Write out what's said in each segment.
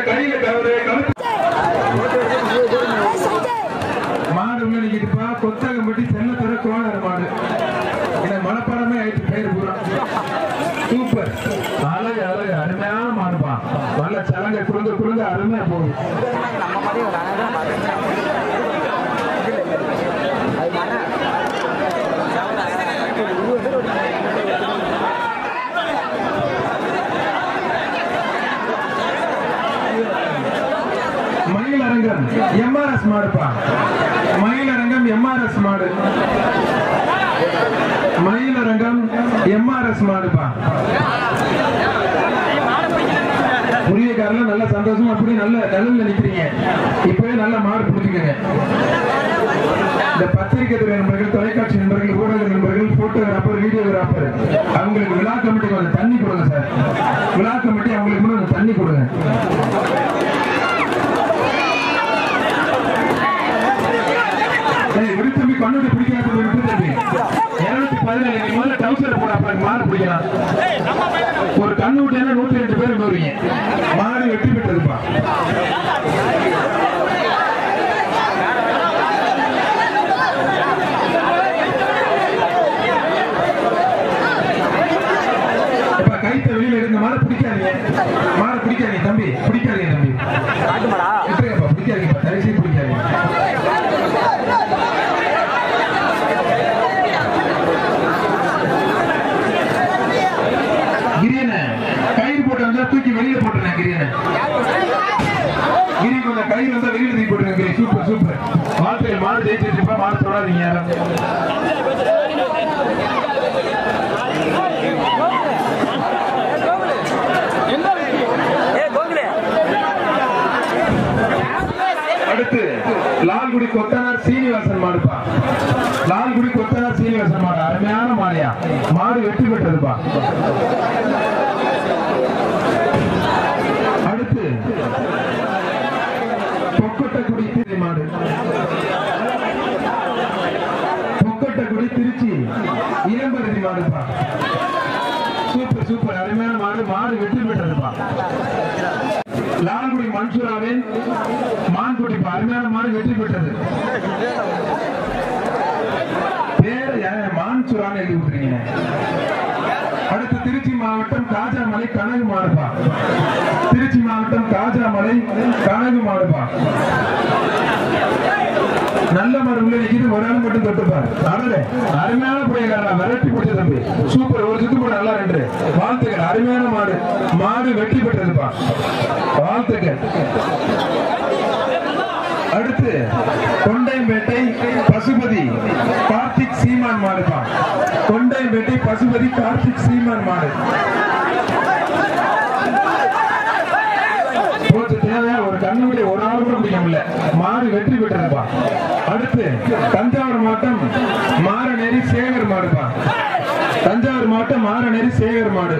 கையில கவரு மாடு உள்ள நிக்கிட்டுப்பா. கொத்தகம்பட்டி செல்லத்தர கோணர் மாடு. இதை மனப்பாடமே ஆயிட்டு பேரு பூரா. சூப்பர், அழகு அழகு, அருமையான மாடுப்பா. நல்ல சலங்கை குடுங்க குடுங்க அருமையா போகுது. மயிலரங்கம் எம்ஆர்எஸ் மாடுப்பா. மயிலரங்கம் எம்ஆர்எஸ் மாடு. மயிலரங்கம் எம்ஆர்எஸ் மாடுப்பா. புரியக்காரல நல்ல சந்தோஷம். அப்படி நல்ல நிழல்ல நிக்கிறீங்க. இப்பவே நல்ல மாடு பிடிச்சிக்கங்க. இந்த பத்திரிகை துறை நண்பர்கள், தொலைக்காட்சி நண்பர்கள், ஊடக நண்பர்கள், போட்டோகிராஃபர், வீடியோகிராஃபர் அவங்களுக்கு விழா கமிட்டி கொஞ்சம் தண்ணி கொடுங்க சார். விழா கமிட்டி அவங்களுக்கு கொஞ்சம் தண்ணி கொடுங்க. விடுத்தம்பி கண்ணுக்கு பிடிக்காத விடுத்தம்பி 217 முதல்ல டவுசர் போட அப்புறம் மாடு பிடிக்கலாம். ஒரு கண்ணு விட்டா 102 பேர் போறீங்க. மாடு வெற்றி பெற்றதுப்பா. கைத்த வெளியில இருந்த மாடு பிடிக்காதீங்க. மாடு பிடிக்காதீங்க தம்பி, பிடிக்காதீங்க தம்பி. பிடிக்காதீங்க, தரிசி பிடிக்காதீங்க. கிரியன கயிறு போட்டு வந்தா தூக்கி வெளியில போட்டுறேன். கிரியன கிரி கொஞ்சம் கயிறு வந்தா வெளியில தூக்கி போட்டுருங்க. Super super. வாழ்க்கையில் மாடு ஜெயிச்சிருப்பா. மாடு தொடாதீங்க யாரும். அடுத்து லால்குடி கொத்தனார் சீனிவாசன் மாடுப்பா. லால்குடி கொத்தனார் சீனிவாசன் மாடு அருமையான மாடியா. மாடு வெற்றி பெற்றதுப்பா. அடுத்து பொக்கட்டக்குடி திருச்சி மாடு. பொக்கட்டக்குடி திருச்சி இளம்பருதி மாடுப்பா. சூப்பர் சூப்பர், அருமையான மாடு. மாடு வெற்றி பெற்றதுப்பா. லால்குடி மன்சூராவின் மான்குடி அருமையான மாடு வெற்றி பெற்றது. பேர் மான்சூரான்னு எழுதி விட்டுறீங்க. அடுத்து திருச்சி மாவட்டம் காஜாமலை கனகு மாடுப்பா. திருச்சி மாவட்டம் காஜாமலை கனகு மாடுப்பா. நல்ல மாடு உள்ள நிக்கிது. ஒரு ஆள் மட்டும் தொட்டுப்பார். அருமையான புரியல விரட்டி பிடிச்ச தம்பி. சூப்பர். ஒரு சுத்து கூட நல்லா 2 வாழ்த்துக்கள். அருமையான மாடு. மாடு வெற்றி பெற்றதுப்பா. வாழ்த்துக்கள். அடுத்து கொண்டைம்பேட்டை பசுபதி கார்த்திக் சீமான் மாடுப்பா. கொண்டைம்பேட்டை பசுபதி கார்த்திக் சீமான் மாடு. தேவையா ஒரு கண்ணுடைய ஒரு ஆள் கூட முடிய முடியல. மாடு வெற்றி பெற்றதுப்பா. அடுத்து தஞ்சாவூர் மாவட்டம் மாரநேரி சேகர் மாடுப்பா. தஞ்சாவூர் மாவட்டம் மாரநேரி சேகர் மாடு.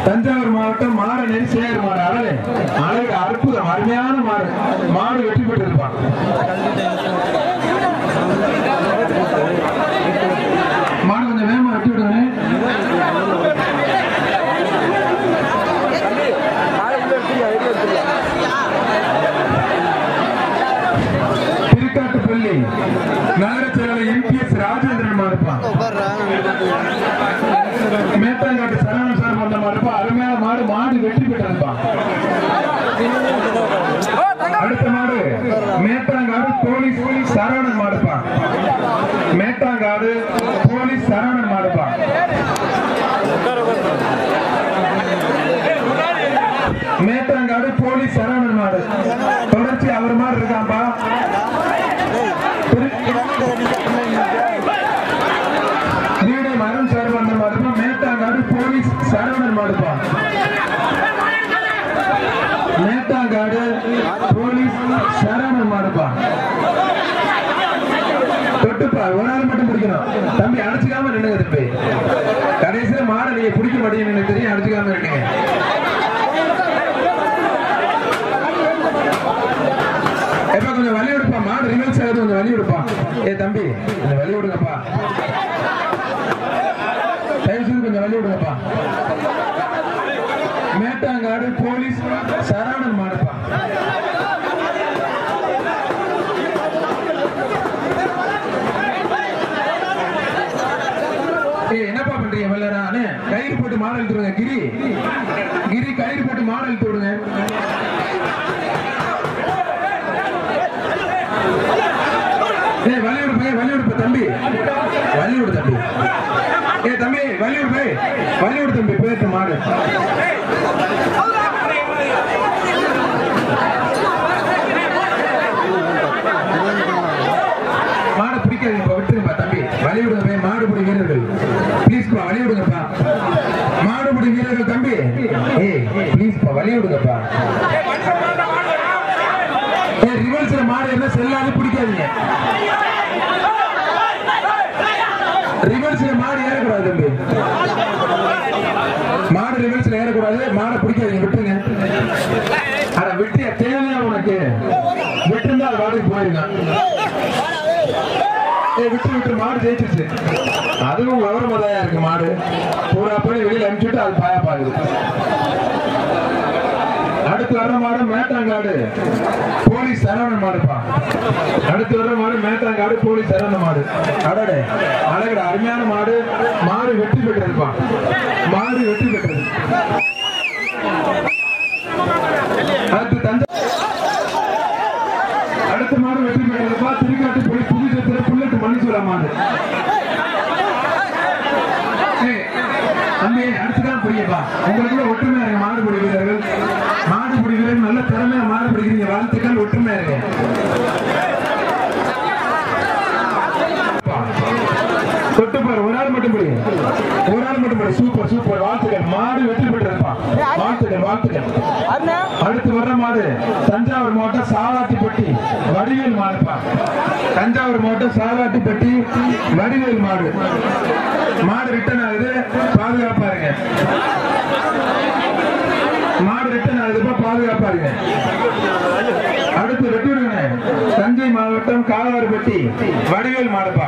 தஞ்சாவூர் மாவட்டம் மாரநேரி சேகர் மாடு. அழகு அழகு, அற்புதம், அருமையான மாடு. மாடு வெற்றி பெற்றதுப்பா. மாடு கொஞ்சம் வேகமா வெட்டி விடுங்க. திருக்காட்டுப்பள்ளி நகர செயலாளர் எம்பிஎஸ் ராஜேந்திரன் மாடுப்பா. மேட்டாங்காட்டு சரவணன் சார் வந்த மாடுப்பா. அருமையான மாடு. மாடு வெற்றி பெற்றதுப்பா. அடுத்த மாடு மேட்டாங்காடு போலீஸ் சரவணன் மாடுப்பா. மேட்டாங்காடு போலீஸ் சரவணன் மாடுப்பா. மேட்டாங்காடு போலீஸ் சரவணன் மாடு. தொடர்ச்சி அவர் மாடு இருக்காம்பா. மரம் சார் வந்த மாடுப்பா. மேட்டாங்காடு போலீஸ் சரவணன் மாடுப்பா. மேட்டாங்காடு போலீஸ் சரவணன் மாடுப்பா. தொட்டுப்பா. ஒரு ஆள் மட்டும் பிடிக்கணும் தம்பி. அடிச்சுக்காம நின்னுங்க தம்பி. கடைசியில மாடை நீங்க பிடிக்க மாட்டீங்கன்னு தெரியும். அடிச்சுக்காம இருக்கீங்க. எப்ப கொஞ்சம் வழி விடுப்பா. மாடு ரிவர்ஸ் ஆகுது. கொஞ்சம் வழி விடுப்பா. ஏ தம்பி கொஞ்சம் வழி விடுங்கப்பா. தயவு செய்து கொஞ்சம் வழி விடுங்கப்பா. மேட்டாங்காடு போலீஸ் சரவணன் மாடுப்பா. என்னப்பா பண்றீங்க வெள்ளரானே? கயிறு போட்டு மாடு இழுத்துருங்க. கிரி கிரி கயிறு போட்டு மாடு இழுத்து விடுங்க. வலிவிடு பையன், வலிவிடு தம்பி, வலிவிடு தம்பி. தம்பி வலிவிடு பை, வலிவிடு தம்பி. போயிட்டு மாடு மாடை பிடிக்காதீங்கப்பா, விட்டுருங்கப்பா தம்பி. வலிவிடுங்க பை, மாடுபிடி வீரர்கள் பிளீஸ்ப்பா, வலிவிடுங்கப்பா. மாடுபிடி வீரர்கள் தம்பி, பிளீஸ்ப்பா வலிவிடுங்கப்பா. ரிவர்ஸ்ல மாடு என்ன செல்லாது பிடிக்காதீங்க. ரிவர்ஸ்ல மாடு ஏறக்கூடாது தம்பி. மாடு ரிவர்ஸ்ல ஏறக்கூடாது. மாடை பிடிக்காதீங்க, விட்டுருங்க. ஆனா விட்டிய தேவையா உனக்கு? விட்டுருந்தா அது வாடகை போயிருங்க. விட்டு விட்டு மாடு ஜெயிச்சிருச்சு. அதுவும் கௌரவதாயா இருக்கு. மாடு பூரா போய் வெளியில அனுப்பிச்சுட்டு அது பாயா பாக்குது. அடுத்து வர்ற மாடு மேட்டாங்காடு போலீஸ் சரவணன் மாடுப்பா. அடுத்து வர்ற மாடு மேட்டாங்காடு போலீஸ் சரவணன் மாடு. அடடே அழகட அருமையான மாடு. மாடு வெற்றி பெற்றிருப்பா. மாடு வெற்றி பெற்றது. அடுத்து அடுத்த மாடு வெற்றி பெற்றிருப்பா. திருக்காட்டு போய் புதுச்சத்திர புல்லட்டு மணிசூரா மாடு. தம்பி அடுத்துதான் புரியுப்பா. உங்களுக்கு ஒற்றுமையா இருக்கு மாடுபிடி வீரர்கள். மாடுபிடி வீரர்கள் நல்ல திறமையா மாடு பிடிக்கிறீங்க. வாழ்த்துக்கள், ஒற்றுமையா இருக்கு. தொட்டுப்பாரு, ஒரு ஆள் மட்டும் பிடி, ஒரு ஆள் மட்டும் பிடி. சூப்பர் சூப்பர், வாழ்த்துக்கள். மாடு வெற்றி பெற்றிருப்பா. வாழ்த்துக்கள் வாழ்த்துக்கள். அடுத்து வர்ற மாடு தஞ்சாவூர் மாவட்டம் சாவாட்டிப்பட்டி வடிவேல் மாடுப்பா. தஞ்சாவூர் மாவட்டம் சாவாட்டிப்பட்டி வடிவேல் மாடு. மாடு ரிட்டர்ன் ஆகுது, பாதுகாப்பா இருங்க. மாடு ரிட்டர்ன் ஆகுதுப்பா, பாதுகாப்பா இருங்க. அடுத்து வெட்டி விடுங்க. தஞ்சை மாவட்டம் காலாறுபட்டி வடிவேல் மாடுப்பா.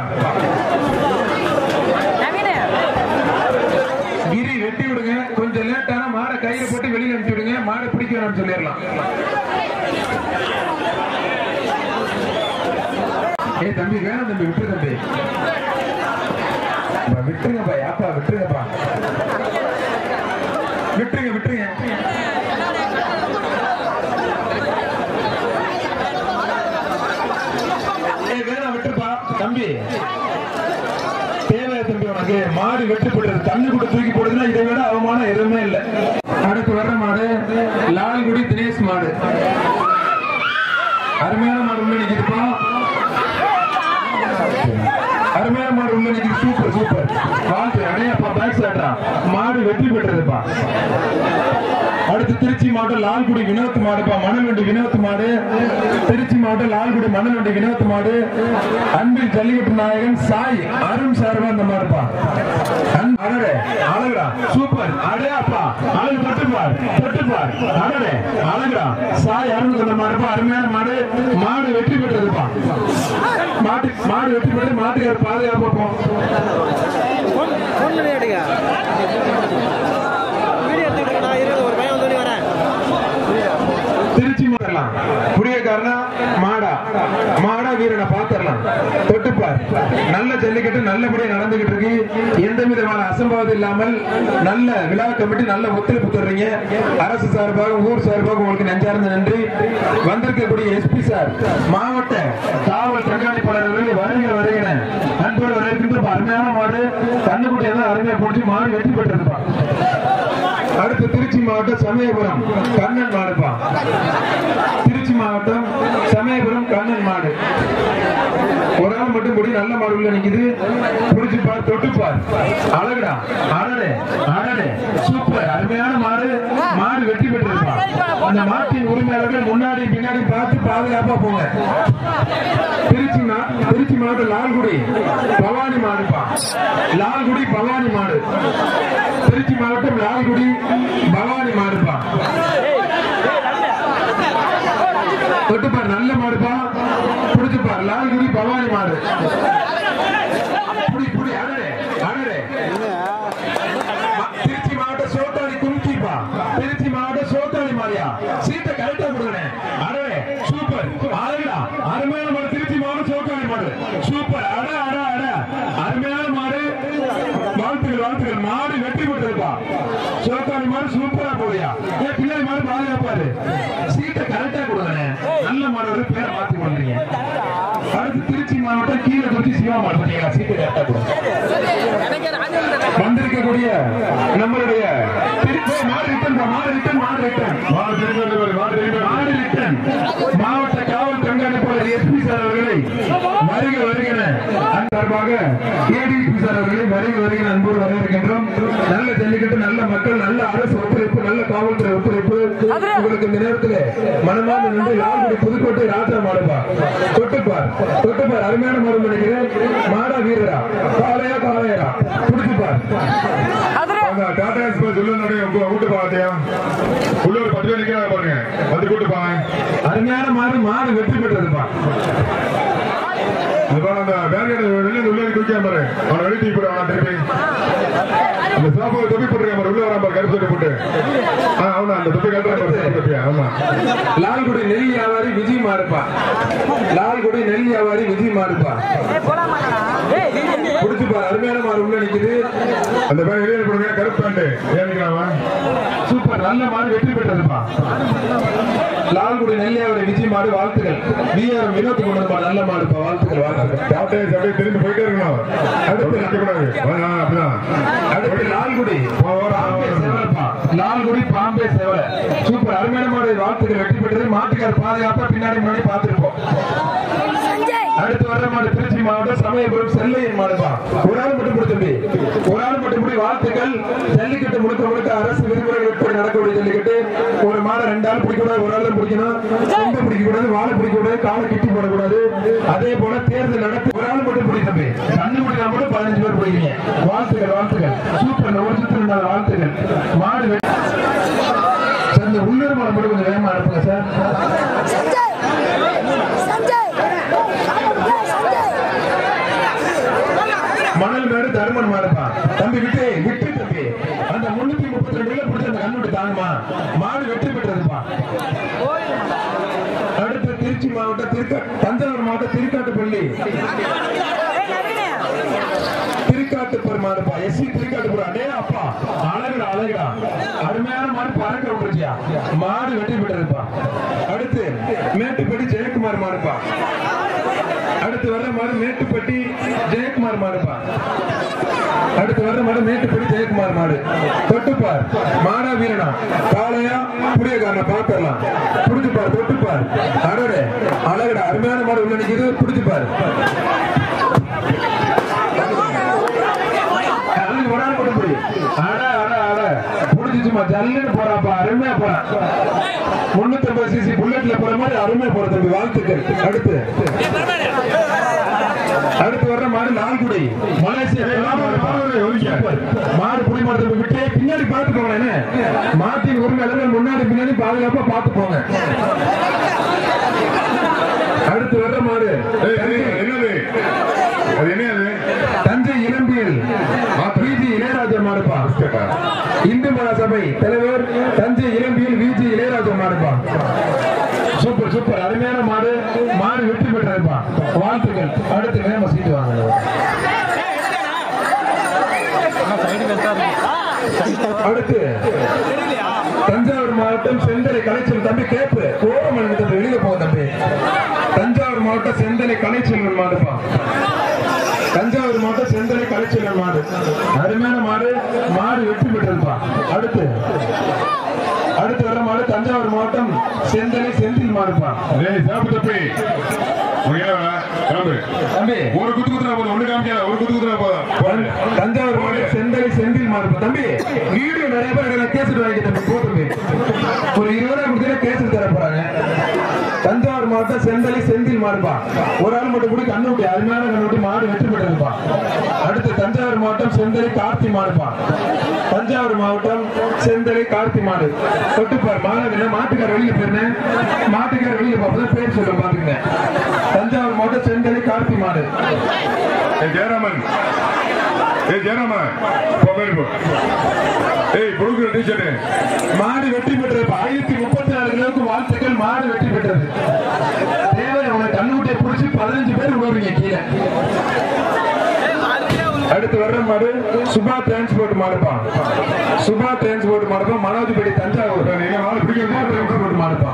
கிரி வெட்டி விடுங்க. கொஞ்சம் லேட்டான மாடை கையில போட்டு வெளியில அனுப்பி விடுங்க. மாடை பிடிக்கணும்னு சொல்லிடலாம். தம்பி வேணும் தம்பி, விட்டு தம்பி, விட்டுருங்கப்பா. யாப்பா விட்டுருங்கப்பா, விட்டுருங்க விட்டுருங்க. வேணா விட்டுருப்பா தம்பி. தேவையா தம்பி உனக்கு? மாடு வெற்றி போடுறது தண்ணி கூட தூக்கி போடுறதுன்னா இதை விட அவமானம் எதுவுமே இல்லை. அடுத்து வர்ற மாடு லால்குடி தினேஷ் மாடு. அருமையான மாடு உள்ள நிற்கிதுப்பா. அருமையான மாடு உள்ள நிற்கிது. சூப்பர் சூப்பர், வாழ்த்து. அடையாப்பா பேக் சாட்டா. மாடு வெற்றி பெற்றதுப்பா. அடுத்து திருச்சி மாவட்டம் லால்குடி வினோத் மாடுப்பா. மணல்வண்டி வினோத் மாடு. திருச்சி மாவட்டம் லால்குடி மணல்வண்டி வினோத் மாடு. அன்பில் ஜல்லிக்கட்டு நாயகன் சாய் அருண் சார்பா அந்த மாடுப்பா. அடடே அழகுடா, சூப்பர். அடையாப்பா அழகு, தொட்டுப்பார் தொட்டுப்பார். அடடே அழகுடா, சாய் அருண் அந்த மாடுப்பா. அருமையான மாடு. மாடு வெற்றி பெற்றதுப்பா. மாடு வெற்றி பெற்று மாட்டுக்கார பாதுகாப்பா. திருச்சி மாடலாம் புரிய காரணம் மாடா மாடா வீரனை பாத்திரலாம். தொட்டுப்பார். நல்ல ஜல்லிக்கட்டு நல்லபடியா நடந்துகிட்டு இருக்கு. எந்த விதமான அசம்பாவம் இல்லாமல் நல்ல விழா கமிட்டி நல்ல ஒத்துழைப்பு தர்றீங்க. அரசு சார்பாக ஊர் சார்பாக உங்களுக்கு நெஞ்சார்ந்த நன்றி. வந்திருக்கக்கூடிய எஸ்பி சார், மாவட்ட காவல் கண்காணிப்பாளர்கள் வருகிற அன்போடு வரவேற்கின்ற அருமையான மாடு. கண்ணுக்குட்டி எல்லாம் அருமையா போட்டு மாடு வெற்றி பெற்றிருப்பான். அடுத்து திருச்சி மாவட்டம் சமயபுரம் கண்ணன் மாடுப்பா. திருச்சி மாவட்டம் சமயபுரம் கண்ணன் மாடு. ஒரு ஆள் மட்டும் கூடி நல்ல மாடு உள்ள நிக்குது. புடிச்சுப்பார், தொட்டுப்பார். அழகுடா, அடடே அடடே, சூப்பர். அருமையான மாடு. மாடு வெற்றி பெற்றிருப்பா. அந்த மாட்டின் உரிமையாளர்கள் முன்னாடி பின்னாடி பார்த்து பாதுகாப்பா போங்க. திருச்சி மாவட்டம் லால்குடி பவானி மாடுப்பா. லால்குடி பவானி மாடு. திருச்சி மாவட்டம் லால்குடி பவானி மாடுப்பா. தொட்டுப்பார், நல்ல மாடுப்பா. புடிச்சுப்பார். லால்குடி பவானி மாடு. புடி அடடே அடடே. திருச்சி மாவட்டம் சோட்டாடி கும்கிப்பா. திருச்சி மாவட்டம் மாடு பேரை மாத்தி பண்றீங்க. அடுத்து திருச்சி மாவட்டம் கீழே குறிச்சி சிவா மாடு பார்த்தீங்களா? சீட்டு கரெக்டா கொடுங்க. வந்திருக்கக்கூடிய நம்மளுடைய மாவட்ட காவல் கண்காணிப்பாளர் எஸ்பி சார் அவர்களை வருக வருகிற சார்பாக ஏடிபி சார் அவர்களை வருக வருகிற அன்போடு வரவேற்கின்றோம். நல்ல ஜல்லிக்கட்டு, நல்ல மக்கள், நல்ல அரசு ஒத்துழைப்பு, நல்ல காவல்துறை ஒத்துழைப்பு உங்களுக்கு இந்த நேரத்தில் மனமார்ந்த நன்றி. லால்குடி புதுக்கோட்டை ராஜா மாடுபா தொட்டுப்பார் அருமையான மாடு நினைக்கிறேன். மாடா வீரரா காளையரா புடிச்சுப்பார். டாடா எக்ஸ்பிரஸ் கூட்டு பாத்தியா உள்ளூர் 10 பேர் நிக்கிறாங்க பாருங்க, வந்து கூட்டு பாங்க. அருமையான மாடு வெற்றி பெற்றதுப்பா. அந்த பேரியர் வெளியே உள்ளே குடிக்காம பாரு, அவனை வெளியே தூக்கி போட்டு அவன் திருப்பி அந்த சாப்பாடு தொப்பி போட்டுருக்காம உள்ள வராம கருப்பு தொப்பி போட்டு அவனா அந்த தொப்பி கட்டுறான். ஆமா, லால்குடி நெல் வியாபாரி விஜய் மாடுப்பா. லால்குடி நெல் வியாபாரி விஜய் மாடுப்பா. புடிச்சுப்பா, அருமையான மாடு உள்ள நிக்குது. அந்த பேர் வெளியே போடுங்க, கருப்பு பேண்ட் ஏன் சூப்பர், நல்ல மாடு வெற்றி பெற்றதுப்பா. லால்குடி நெல் வியாபாரி விஜய் மாடு வாழ்த்துக்கள். விஆர் வினோத் கொண்டு வந்த நல்ல மாடுப்பா, வாழ்த்துக்கள். அப்படியே திரும்பி போயிட்டே இருக்கணும், அடுத்து நிற்கக்கூடாது. அடுத்து லால்குடி பாம்பே சேவலை. சூப்பர், அருமையான மாடு வாழ்த்துக்கள், வெற்றி பெற்றது. மாட்டுக்கார் பாதுகாப்பா பின்னாடி முன்னாடி பார்த்திருப்போம். அடுத்து வர்ற மாடு திருச்சி மாவட்டம் சமயபுரம் செல்லையன் மாடுப்பா. ஒரு ஆள் மட்டும் தம்பி, ஒரு ஆள் மட்டும் வாழ்த்துக்கள். ஜல்லிக்கட்டு முழுக்க அரசு விதிமுறைகள் எப்படி நடக்கக்கூடிய ஜல்லிக்கட்டு. ஒரு மாடு 2 ஆள் பிடிக்கூடாது, ஒரு ஆள் தான் பிடிக்கணும். கொண்டு பிடிக்கக்கூடாது, வாழை பிடிக்கக்கூடாது, காலை கிட்டி போடக்கூடாது. அதே போல தேர்தல் நடத்தி ஒரு ஆள் மட்டும் பிடி தம்பி. கண்ணு பிடினா மட்டும் 15 பேர் பிடிக்கிறீங்க. வாழ்த்துக்கள். சூப்பர், ஒரு சுற்று வாழ்த்துக்கள். மாடு இந்த உள்ளூர் மாடு மட்டும் கொஞ்சம் வேகமா அனுப்புங்க சார். மணல் மேடு தருமன் மாடுப்பா. தம்பி விட்டு தம்பி, அந்த 332 பிடிச்ச அந்த கண்ணுட்டு தாங்கம்மா. மாடு வெற்றி பெற்றதுப்பா. அடுத்து திருச்சி மாவட்டம் தஞ்சாவூர் மாவட்டம் திருக்காட்டுப்பர் மாடுப்பா. எஸ்சி திருக்காட்டுப்பர். அடே அப்பா, அழகுடா அருமையான மாடு, பறக்க விட்டுருச்சியா. மாடு வெற்றி பெற்றதுப்பா. அடுத்து மேட்டுப்பட்டி ஜெயக்குமார் மாடுப்பா. அடுத்து வர்ற மாடு மேட்டுப்பட்டி ஜெயக்குமார் மாடுப்பா. அடுத்து வர்ற மாடு மேட்டுப்பட்டி ஜெயக்குமார் மாடு. தொட்டுப்பார், மாடா வீரனா காளையா புடியக்காரன பாத்துடலாம். புடிச்சுப்பார், தொட்டுப்பார். அடடே அழகுடா, அருமையான மாடு உள்ள நிக்குது. புடிச்சுப்பார், ஒரு ஆள் மட்டும் புடி. புடிச்சுமா ஜல்லுன்னு போறாப்பா, அருமையா போறான். 350 cc புல்லட்ல போற மாதிரி அருமையா போற தம்பி, வாழ்த்துக்கள். அடுத்து வர்ற மாடு லால்குடி மலேசியா மாடு புடி மாடு விட்டு பின்னாடி பார்த்து போங்க. மாட்டின் உரிமையாளர்கள் முன்னாடி பின்னாடி பாதுகாப்பா பார்த்து போங்க. அடுத்து வர்ற மாடு தஞ்சை இளம்பியல் விஜி இளையராஜா மாடுப்பா. இந்து மகாசபை தலைவர் தஞ்சை இளம்பியல் விஜி இளையராஜா மாடுப்பா. சூப்பர், அருமையான மாடு வெற்றி பெற்றதுப்பா, வாழ்த்துக்கள். அடுத்து வேகமா சீட்டு வாங்க. அடுத்து தஞ்சாவூர் மாவட்டம் செந்தலை கலைச்சல் தம்பி கேப்பு கோரமணி வெளியில போகும் தம்பி. தஞ்சாவூர் மாவட்டம் செந்தலை கலைச்செல்வன் மாடுப்பா. தஞ்சாவூர் மாவட்டம் செந்தலை கலைச்செல்வன் மாடு, அருமையான மாடு வெற்றி பெற்றதுப்பா. அடுத்து வர மாடு தஞ்சாவூர் மாவட்டம் செந்தலை செந்தில் மாடுப்பா. ஒரு குத்து குத்துனா போதும், ஒண்ணு காமிக்காத, ஒரு குத்து குத்துனா போதும். தஞ்சாவூர் மாவட்டம் செந்தலை செந்தில் மாடுப்பா. தம்பி வீடியோ நிறைய பேர் கேசட் வாங்கி தம்பி போட்டு ஒரு 20 ரூபாய் கொடுத்தா கேசட் தர போறாங்க. தஞ்சாவூர் மாவட்டம் செந்தலை செந்தில் மாடுப்பா. ஒரு ஆள் மட்டும் கூட கண்ணுட்டி, அருமையான கண்ணுட்டி, மாடு வெற்றி பெற்றதுப்பா. அடுத்து தஞ்சாவூர் மாவட்டம் செந்தலை கார்த்தி மாடுப்பா. தஞ்சாவூர் மாவட்டம் செந்தலை கார்த்தி மாடு. தொட்டுப்பார் மாடு, மாட்டுக்கார வெளியில போயிருந்தேன், மாட்டுக்கார வெளியில பார்ப்பதான் பேர் சொல்ல பாத்துங்க. தஞ்சாவூர் மாவட்டம் செந்தலை கார்த்தி மாடு. ஜெயராமன் மாடு வெற்றி பெற்றது. 1034 கிலோவுக்கு வாழ்த்துக்கள். மாடு வெற்றி பெற்றது. தேவை அவனை கண்ணுக்குட்டியை பிடிச்சி 15 பேர் விடுவீங்க கீழே. அடுத்து வர்ற மாடு சுபா டிரான்ஸ்போர்ட் மாடுப்பா. மனோஜ்பேட்டை தஞ்சாவூர் மாடுப்பா.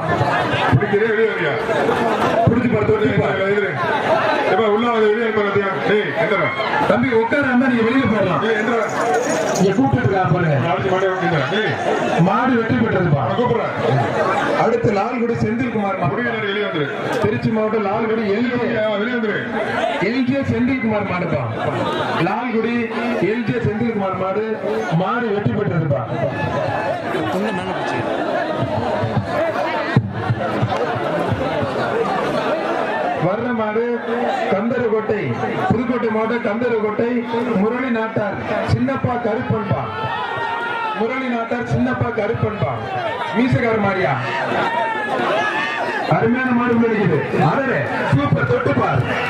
தம்பி உட்காராம நீங்க வெளியில போயிடலாம். நீங்க கூப்பிட்டு இருக்கா பாருங்க. மாடு வெற்றி பெற்றதுப்பா. அடுத்து லால்குடி செந்தில்குமார் திருச்சி மாவட்டம் லால்குடி எல்ஜே செந்தில்குமார் மாடுப்பா. லால்குடி எல்ஜே செந்தில்குமார் மாடு மாடு வெற்றி பெற்றதுப்பா. வர்ற மாடு கந்தரகோட்டை புதுக்கோட்டை மாவட்டம் கந்தரகோட்டை முரளி நாட்டார் சின்னப்பா கருப்பன்பா. முரளி நாட்டார் சின்னப்பா கருப்பன்பா மீசகார மாடியா. அருமையான மாடு இருக்குது. அடரே சூப்பர்.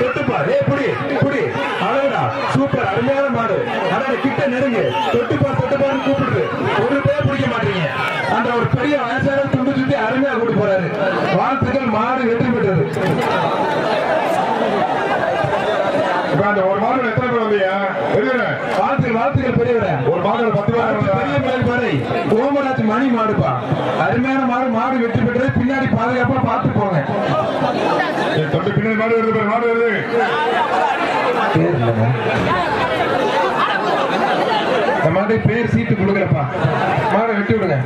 தொட்டுப்பார் ஏ புடி புடி அழகுடா சூப்பர் அருமையான மாடு. அடரே கிட்ட நெருங்கு. தொட்டுப்பார் கூப்பிடுது. ஒரு பேர் பிடிக்க மாட்டீங்க. அந்த ஒரு பெரிய வயசான துண்டு சுத்தி அருமையா கூட்டு போறாரு. வாழ்த்துக்கள். மாடு வெற்றி பெற்றது. ஒரு மாதம் எத்தனை பேர் வந்தீங்க? வாழ்த்துக்கள் பெரியவர. ஒரு மாதம் 10 பெரிய மேல் பாரு ஓமராஜ் மணி மாடுப்பா. அருமையான மாடு. மாடு வெற்றி பெற்றது. பின்னாடி பாதுகாப்பா பார்த்து போங்க. பின்னாடி மாடு வருது. மாடு வருது. இந்த மாதிரி பேர் சீட்டு கொடுக்கலப்பா. மாடை வெட்டி விடுங்க.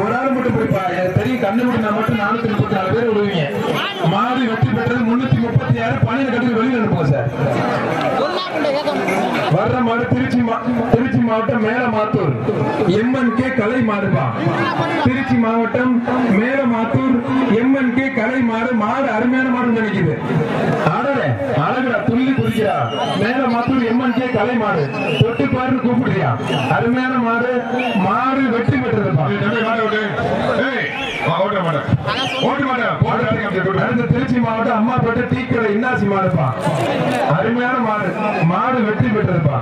ஒரு ஆள் மட்டும் பிடிப்பா. எனக்கு தெரியும் கண்ணு விட்டு நான் மட்டும் 434 பேர் விடுவீங்க. மாடு வெற்றி பெற்றது 336. பணியில் கட்டி வெளியில் அனுப்புங்க சார். வர்ற மாடு திருச்சி மாவட்டம் மேலமாத்தூர் MNK கலை மாடுபா. திருச்சி மாவட்டம் மேலமாத்தூர் MNK கலை மாடு. மாடு அருமையான மாடு நினைக்குது. ஆடலே அழகுடா துள்ளி குதிக்கிறா. மேலமாத்தூர் MNK கலை மாடு. தொட்டு பாரு கூப்பிடுறியா. அருமையான மாடு. மாடு வெற்றி பெற்றதுப்பா. திருச்சி மாவட்டம் அம்மாப்பேட்டை டீக்கடை இன்னாசி மாடுப்பா. அருமையான மாடு. மாடு வெற்றி பெற்றதுப்பா.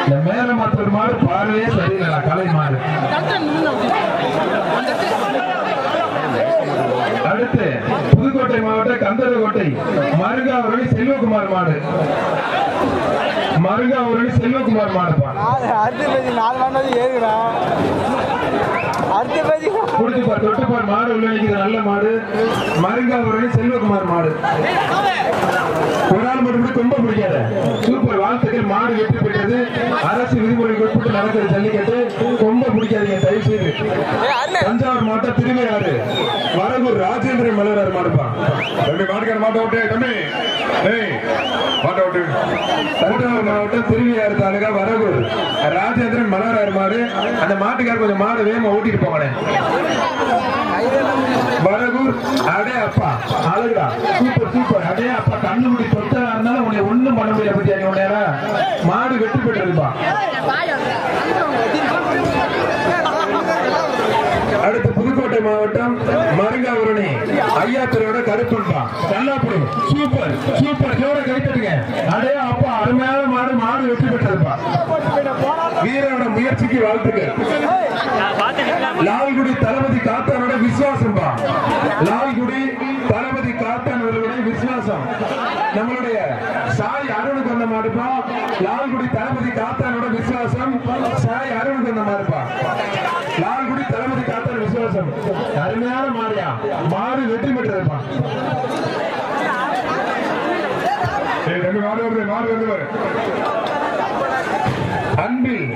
இந்த மேலமாத்தூர் மாடு பார்வையே சரியில்லை. கலை மாடு. அடுத்து புதுக்கோட்டை மாவட்டம் கந்தரகோட்டை மருங்காவூரணி செல்வகுமார் மாடு. மருங்காவூரணி செல்வகுமார் மாடுப்பா. தொட்டுப்பார் மாடு உள்ள நல்ல மாடு. மருங்காவூரணி செல்வகுமார் மாடு. ஒரு நாள் மட்டும் ரொம்ப பிடிக்காத. சூப்பர். வாழ்த்துக்கள். மாடு வெற்றி பெற்றது. அரசு விதிமுறைக்கு உட்பட்டு நடக்கிறது ஜல்லிக்கட்டு. ரொம்ப பிடிக்காதீங்க தயவு செய்து. தஞ்சாவூர் மாவட்டம் திருவையாறு வரகூர் ராஜேந்திரன் மலரார் மாடுப்பான். மாட்டுக்கார மாட்ட விட்டு தம்பி மாட்ட விட்டு. தஞ்சாவூர் மாவட்டம் திருவையாறு தாலுகா வரகூர் ராஜேந்திரன் மலரார் மாடு. அந்த மாட்டுக்கார கொஞ்சம் மாடு வேகமா ஓட்டிட்டு போங்க. வரகூர் அடே அப்பா அழகுடா. சூப்பர். அடே அப்பா கண்ணு முடி தொட்டா இருந்தாலும் உன்னை ஒண்ணும் பண்ண முடியாது. பத்தியா உன்னையா மாடு வெற்றி பெற்றதுப்பா. அடுத்து புதுக்கோட்டை மாவட்டம் மருங்காவூரணி ஐயாத்துறையோட கருப்பன்பா. கல்லாப்புடி. சூப்பர். ஜோட கைத்தட்டுங்க. அடே அப்பா அருமையான மாடு. மாடு வெற்றி பெற்றதுப்பா. வீரனோட முயற்சிக்கு வாழ்த்துக்கள். லால்குடி தளபதி காத்தானோட விசுவாசம்பா. லால்குடி தளபதி காத்தான் அவர்களுடைய விசுவாசம். நம்மளுடைய சாய் அருணுக்கு வந்த மாடுப்பா. லால்குடி தளபதி காத்தானோட விசுவாசம். சாய் அருணுக்கு வந்த மாடுப்பா. லால்குடி தளபதி காத்தான் விசுவாசம். அருமையான மாடியா. மாடு வெற்றி பெற்றதுப்பா. மாடு வருது. அன்பில்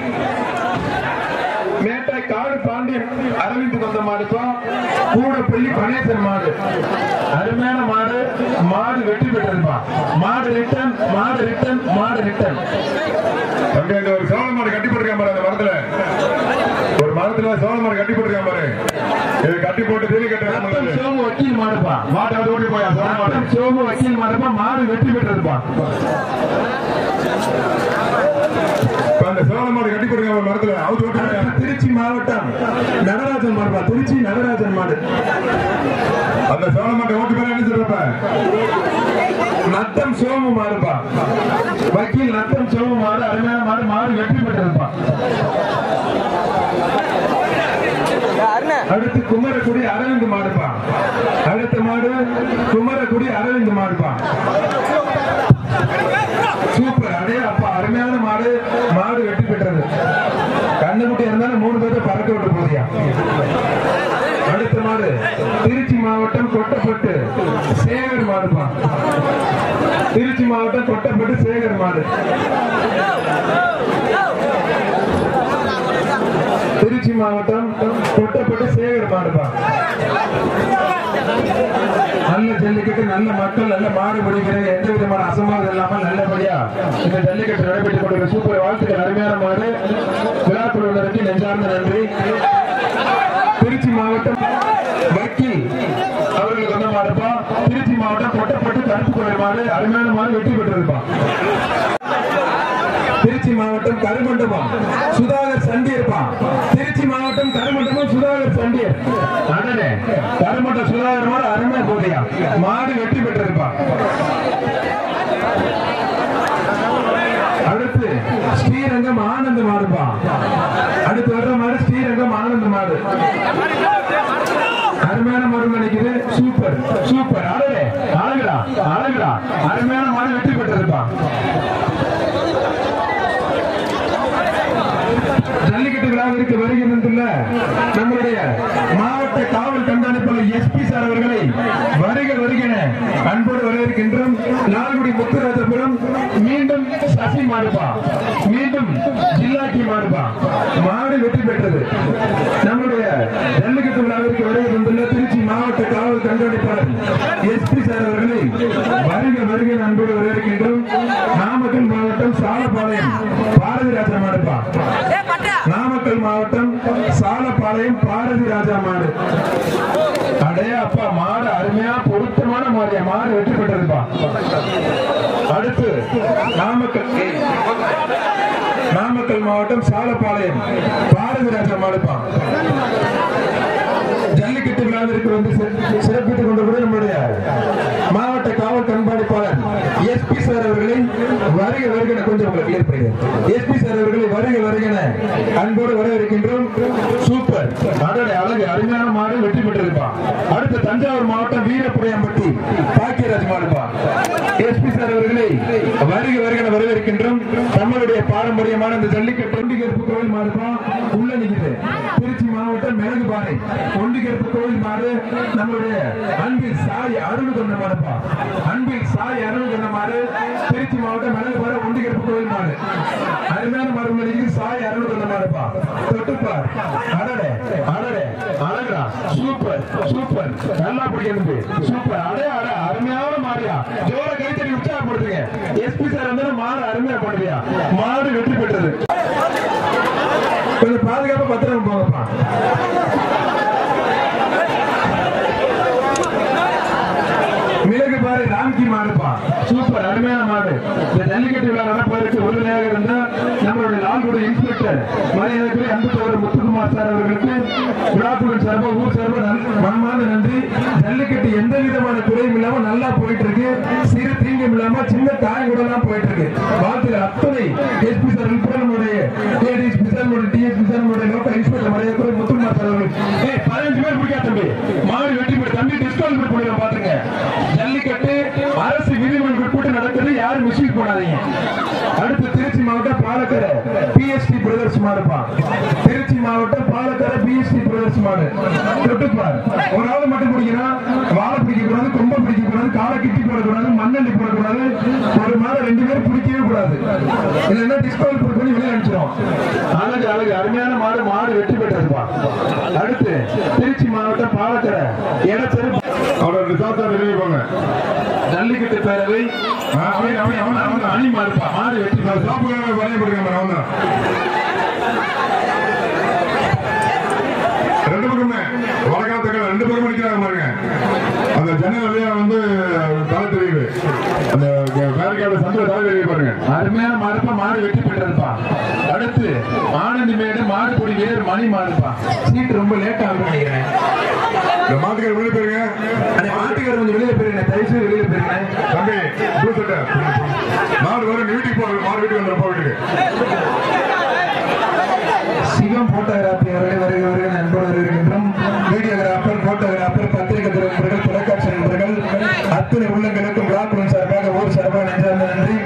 மேட்டை காடு பாண்டியன் அரவிந்த் வந்த மாடுப்பா. கூடப்பள்ளி கணேசன் மாடு. அருமையான மாடு. மாடு வெற்றி பெற்றதுப்பா. மாடு ரிட்டன். தம்பி அந்த ஒரு சோழ மாடு கட்டி போட்டிருக்கான் பாரு. அந்த மரத்துல ஒரு மரத்துல சோழ மாடு கட்டி போட்டிருக்கான் பாரு. இது கட்டி போட்டு தெளி கட்டுறாங்க. சோமு வக்கீல் மாடுப்பா. மாட்டை ஓடி போயா. சோமு வக்கீல் மாடுப்பா. மாடு வெற்றி பெற்றதுப்பா. அந்த சோழ மாடு கட்டி போட்டிருக்காங்க மரத்துல. திருச்சி மாவட்டம் நடராஜன் மாடுப்பா. திருச்சி நடராஜன் மாடு. அந்த சோழ மாட்டை ஓட்டு பேர் என்ன சொல்றப்ப நத்தம் சோமு மாடுப்பா. வக்கீல் நத்தம் சோமு மாடு. அருமையான மாடு. மாடு வெற்றி பெற்றதுப்பா. அடுத்து குமரக்குடி அரவிந்த் மாடுப்பா. அடுத்த மாடு குமரக்குடி அரவிந்த் மாடுப்பா. மாடு மாடு வெற்றி பெற்றது. கண்ணுக்குட்டி இருந்தாலும் 3 பேரை பறக்க விட்டு போதியா. அடுத்த மாடு திருச்சி மாவட்டம் கொட்டப்பட்டு சேகர் மாடுப்பா. திருச்சி மாவட்டம் கொட்டப்பட்டு சேகர் மாடு. திருச்சி மாவட்டம் கொட்டப்பட்டு சேகர் மாடுப்பா. நல்ல ஜல்லிக்கட்டு, நல்ல மக்கள், நல்ல மாடு பிடிக்கிற எந்த விதமான அசம்பாவிதம் இல்லாமல் நல்லபடியா இந்த ஜல்லிக்கட்டு நடைபெற்றுக் கொண்டிருக்கிற சூப்பர் வாழ்த்துக்கள். அருமையான மாடு. விழாக்குழுவினருக்கு நெஞ்சார்ந்த நன்றி. திருச்சி மாவட்டம் வக்கீல் அவர்களுக்கு வந்த மாடுப்பா. திருச்சி மாவட்டம் கொட்டப்பட்டு கருப்பு கோயில் மாடு. அருமையான மாடு வெற்றி பெற்றிருப்பான். திருச்சி மாவட்டம் கருமண்டபம் சுதாகர் சண்டி இருப்பான். திருச்சி மாவட்டம் கருமண்டபம் சுதாகர் சண்டி. அடனே கருமண்டம் சுதாகர் மாடு அருமையா போதியா மாடு வெற்றி பெற்றிருப்பான். அடுத்து ஸ்ரீரங்கம் ஆனந்த மாடுப்பா. அடுத்து வர்ற மாடு ஸ்ரீரங்கம் ஆனந்த மாடு. அருமையான மாடு நினைக்குது. Super super. அடனே அழகுடா அழகுடா. அருமையான மாடு வெற்றி பெற்றிருப்பான். ஜல்லிக்கட்டு விழாவிற்கு வருகின்ற நம்முடைய மாவட்ட காவல் கண்காணிப்பாளர் எஸ்பி சார் அவர்களை வருக வருகின அன்போடு வரவேற்கின்றோம். லால்குடி முத்துராஜபுரம் மீண்டும் சசி மாடுப்பா. மீண்டும் ஜில்லாக்கி மாடுப்பா. மாடு வெற்றி பெற்றது. நம்முடைய ஜல்லிக்கட்டு விழாவிற்கு வருகின்ற திருச்சி மாவட்ட காவல் கண்காணிப்பாளர் எஸ்பி சார் அவர்களை வருக வருகின அன்போடு வரவேற்கின்றோம். நாமக்கல் மாவட்டம் சாலப்பாளையம் பாரதி ராஜா மாடுப்பா. நாமக்கல் மாவட்டம் சாலப்பாளையம் பாரதி ராஜா மாடு. அடைய அப்பா மாடு அருமையா பொருத்தமான மாடு. மாடு வெற்றி பெற்றிருப்பா. அடுத்து நாமக்கல் மாவட்டம் சாலப்பாளையம் பாரதி ராஜா மாடுப்பா. ஜல்லிக்கட்டு விழாவிற்கு வந்து சிறப்பித்துக் கொண்டு நம்முடைய மாவட்ட காவல் கண்காணிப்பாளர் எஸ்பி சார் அவர்களை வருக வருகின கொஞ்சம் உங்களுக்கு ஏற்படுகிறது. எஸ்பி சார் அவர்களை வருக வருகின அன்போடு வரவேற்கின்றோம். சூப்பர் அடடே அழகு. அருமையான மாடு வெற்றி பெற்றிருப்பான். அடுத்த தஞ்சாவூர் மாவட்டம் வீரப்புடையம்பட்டி பாக்கியராஜ் மாடுப்பா. எஸ்பி சார் அவர்களை வருக வருகின வரவேற்கின்றோம். நம்மளுடைய பாரம்பரியமான இந்த ஜல்லிக்கட்டு ஒண்டிகருப்பு கோவில் மாடுப்பா உள்ள நிற்கிறது. திருச்சி மாவட்டம் மிளகுபாறை ஒண்டிகருப்பு கோவில் மாடு. நம்மளுடைய அன்பில் சாய் அருள் கொண்ட மாடுப்பா. அன்பில் சாய் அருள் கொண்ட மாடு. திருச்சி மாவட்டம் மிளகுபாறை ஒண்டிகருப்பு கோவில் மாடு. அருமையான மாடு சாய் அருள் கொண்ட மாடுப்பா. தொட்டுப்பார். அடடே அடடே அழகா. Super super. நல்லா பிடிக்கிறது. சூப்பர். அடே அட அருமையான மாடியா. ஜோர கைத்தறி உற்சாகப்படுத்துங்க. எஸ்பி சார் வந்து மாடு அருமையா பண்ணுறியா. மாடு வெற்றி பெற்றது. கொஞ்சம் பாதுகாப்பா பத்திரம் போங்கப்பா. மிளகு பாரு ராம்கி மாடுப்பா. சூப்பர் அருமையான மாடு. இந்த ஜல்லிக்கட்டு விழா நடப்பதற்கு உறுதுணையாக இருந்த நம்மளுடைய லால்குடி இன்ஸ்பெக்டர் மரியாதைக்குரிய அன்பு முத்துக்குமார் சார் அவர்களுக்கு விழாக்குழு சார்பாக ஊர் சார்பாக மனமார்ந்த நன்றி. ஜல்லிக்கட்டு எந்த விதமான குறையும் இல்லாம நல்லா போயிட்டு இருக்கு. சிறு தீங்கும் இல்லாம சின்ன தாய் கூட எல்லாம் போயிட்டு இருக்கு. வாழ்த்துக்கள் அத்தனை எஸ்பி சார் உட்பட நம்முடைய டிஎஸ்பி சார் நம்முடைய லோக்கல் இன்ஸ்பெக்டர் மரியாதைக்குரிய முத்துக்குமார் சார் அவர்கள் 15 பேர் பிடிக்காத தம்பி மாடு வெற்றி பெற்று தம்பி டிஸ்கவுண்ட் பண்ணி பாத்துங்க. ஜல்லிக்கட்டு அரசு விதிமுறைகள் கூட்டு நடக்குது. யாரும் மிஸ்யூஸ் பண்ணாதீங்க. அடுத்து திருச்சி மாவட்டம் பாலக்கரை பிஎஸ்டி பிரதர்ஸ் மாடுப்பா. திருச்சி மாவட்டம் பாலக்கரை பிஎஸ்டி பிரதர்ஸ் மாடு. தொட்டுப்பார். ஒரு ஆள் மட்டும் பிடிக்கணும். வாழை பிடிக்க கூடாது, கொம்பை பிடிக்க கூடாது, காலை கிட்டி போடக்கூடாது, மண்ணெண்ணி போடக்கூடாது. ஒரு மாடு 2 பேரும் பிடிக்கவே கூடாது. இல்லைன்னா டிஸ்கவுண்ட் பண்ணி வெளியே அனுப்பிச்சிடும். அழகு அழகு அருமையான மாடு. மாடு வெற்றி பெற்றிருப்பா. அடுத்து திருச்சி மாவட்டம் பாலக்கரை இடச்சேரி ஜல்லிக்கட்டு பேரவை அணி மாடுப்பா. மாடு வெற்றி ரெண்டு பக்கமே வடகாலத்துக்கு 2 பக்கம் அடிக்கிறாங்க பாருங்க. அந்த ஜன்னல் வழியா வந்து தலை தெரியுது. அந்த பேரிகார்டு சந்திர தலை தெரியுது பாருங்க. அருமையான மாடுப்பா. மாடு வெற்றி பெற்றிருப்பா. அடுத்து ஆனந்தி மேடு மாடு பொடி வேறு மணி மாடுப்பா. சீட்டு ரொம்ப லேட் ஆகும் நினைக்கிறேன். மாட்டுக்கார வெளியே போயிருங்க. மாட்டுக்கார கொஞ்சம் வெளியே போயிருங்க. தயவுசெய்து வெளியே போயிருங்க தம்பி. மாடு வரும் வீட்டுக்கு போறது. மாடு வீட்டுக்கு வந்துடும் வீட்டுக்கு. சிவம் போட்டோகிராபி அவர்களை வருக வருக நண்பர் வருகின்றோம். வீடியோகிராபர், போட்டோகிராபர், பத்திரிகை நண்பர்கள், தொலைக்காட்சி நண்பர்கள் அத்தனை உள்ளங்களுக்கும் விழாக்குழு சார்பாக ஊர் சார்பாக நெஞ்சார்ந்த நன்றி.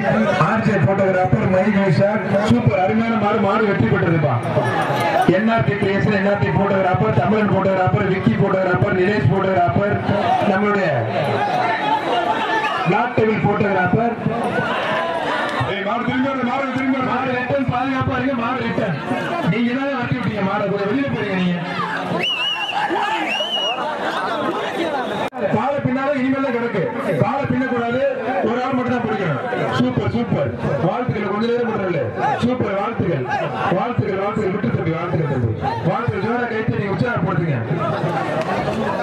RJ photographer Mike Vishal NRT creation, NRT photographer, தமிழன் photographer, Vicky photographer, Nilesh photographer, நம்மளுடைய பிளாக் டேபிள் போட்டோகிராஃபர். மாடு ரிட்டன் பாதுகாப்பா இருங்க. மாடு ரிட்டன் நீங்க தான் வட்டி விட்டீங்க. மாட வெளியில போறீங்க நீங்க. கால பின்னால இனிமேல் தான் கிடக்கு. கால பின்னக்கூடாது. ஒரு ஆள் மட்டும் தான் பிடிக்கணும். Super super. வாழ்த்துக்கள். கொஞ்ச நேரம் பண்றல. சூப்பர். வாழ்த்துக்கள் வாழ்த்துக்கள் வாழ்த்துக்கள். விட்டு தம்பி வாழ்த்துக்கள் தம்பி. வாழ்த்துக்கள். ஜோரா கைத்து நீங்க உற்சாகம் போடுறீங்க.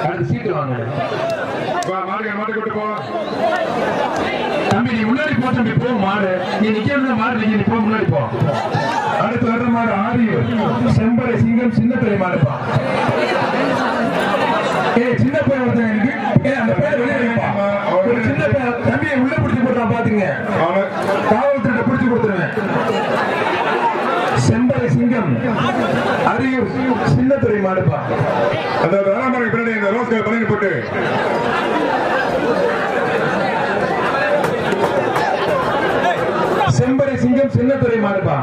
அடுத்து சீட்டு வாங்க. தம்பி நீ முன்னாடி போ தம்பி. போ மாடு. நீ நிக்கிறது மாடு. நீ போ முன்னாடி போ. அடுத்து வர்ற மாடு ஆரியூர் செம்பரை சிங்கம் சின்னத்துறை மாடுப்பா. சின்ன பையன் ஒருத்தங்க அந்த பேர் வெளியே ஒரு சின்ன பையன் தம்பியை உள்ள பிடிச்சி போட்டான் பாத்துங்க. காவல்துறை பிடிச்சி கொடுத்துருவேன். செம்பரை சிங்கம் அரியூர் சின்னத்துறை மாடுப்பா. அந்த வேளாண்மை பின்னாடி இந்த ரோஸ்கள் பண்ணி போட்டு செம்பரை சிங்கம் சின்னத்துறை மாடுப்பா.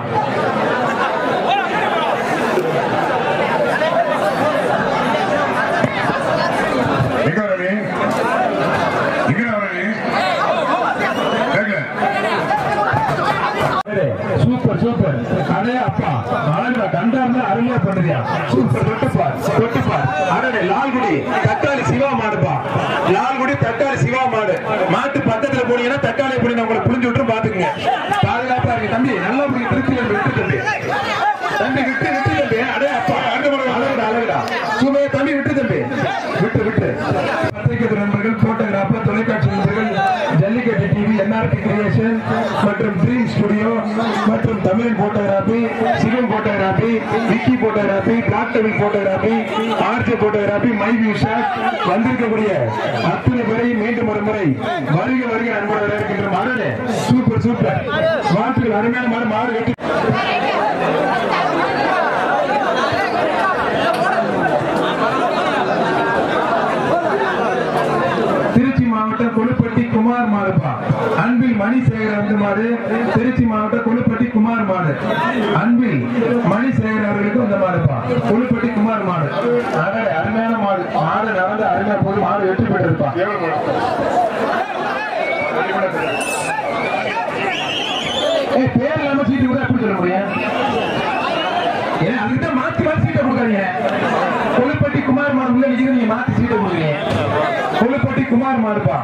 Super super. அடே அப்பா அழகா கண்டார்ல அருமையா பண்ணுறியா. சூப்பர். தொட்டுப்பார் தொட்டுப்பார். அடே லால்குடி தக்காளி சிவா மாடுப்பா. லால்குடி தக்காளி சிவா மாடு. மாட்டு பக்கத்துல போனீங்கன்னா தக்காளி பொடி நான் உங்களை புரிஞ்சு விட்டு பாத்துக்குங்க. பாதுகாப்பா இருக்கு தம்பி. நல்லா புரிஞ்சு திருச்சி விட்டு தம்பி. தம்பி விட்டு விட்டு தம்பி. அடே அப்பா அழகுடா அழகுடா. சும்மா தம்பி விட்டு தம்பி. விட்டு விட்டு. பத்திரிகை நண்பர்கள், போட்டோகிராஃபர், தொலைக்காட்சி நண்பர்கள், ஜல்லிக்கட்டு டிவி, NRT கிரியேஷன் மற்றும் ட்ரீம் ஸ்டுடியோ மற்றும் Tamil photography, Sivam photography, Vicky photography, black table photography, RJ photography, மை வியூஷா வந்திருக்கக்கூடிய அத்தனை பேரை மீண்டும் ஒரு முறை வருக வருக அன்போடு இருக்கின்ற மாடு. Super super. வாழ்த்துக்கள். அருமையான மாடு. மாடு வெட்டி திருச்சி மாவட்டம் கொழுப்பட்டி குமார் மாடுப்பா. அன்பில் மணிசேகர் வந்து மாடு. திருச்சி மாவட்டம் கொழுப்பட்டி குமார் மாடு. அன்பில் மணிசேகர் அவர்களுக்கு வந்த மாடுப்பா. கொழுப்பட்டி குமார் மாடு. அருமையான மாடு. மாடு நடந்து அருமையா போது மாடு வெற்றி பெற்றிருப்பா. பேர் இல்லாம சீட்டு கூட எப்படி சொல்ல முடியும்? அதுக்கிட்ட மாத்தி மாத்தி சீட்டை கொடுக்காதீங்க. கொழுப்பட்டி குமார் மாடு உள்ள நிக்கிற நீங்க மாத்தி சீட்டை கொடுக்குறீங்க. கொழுப்பட்டி குமார் மாடுப்பா.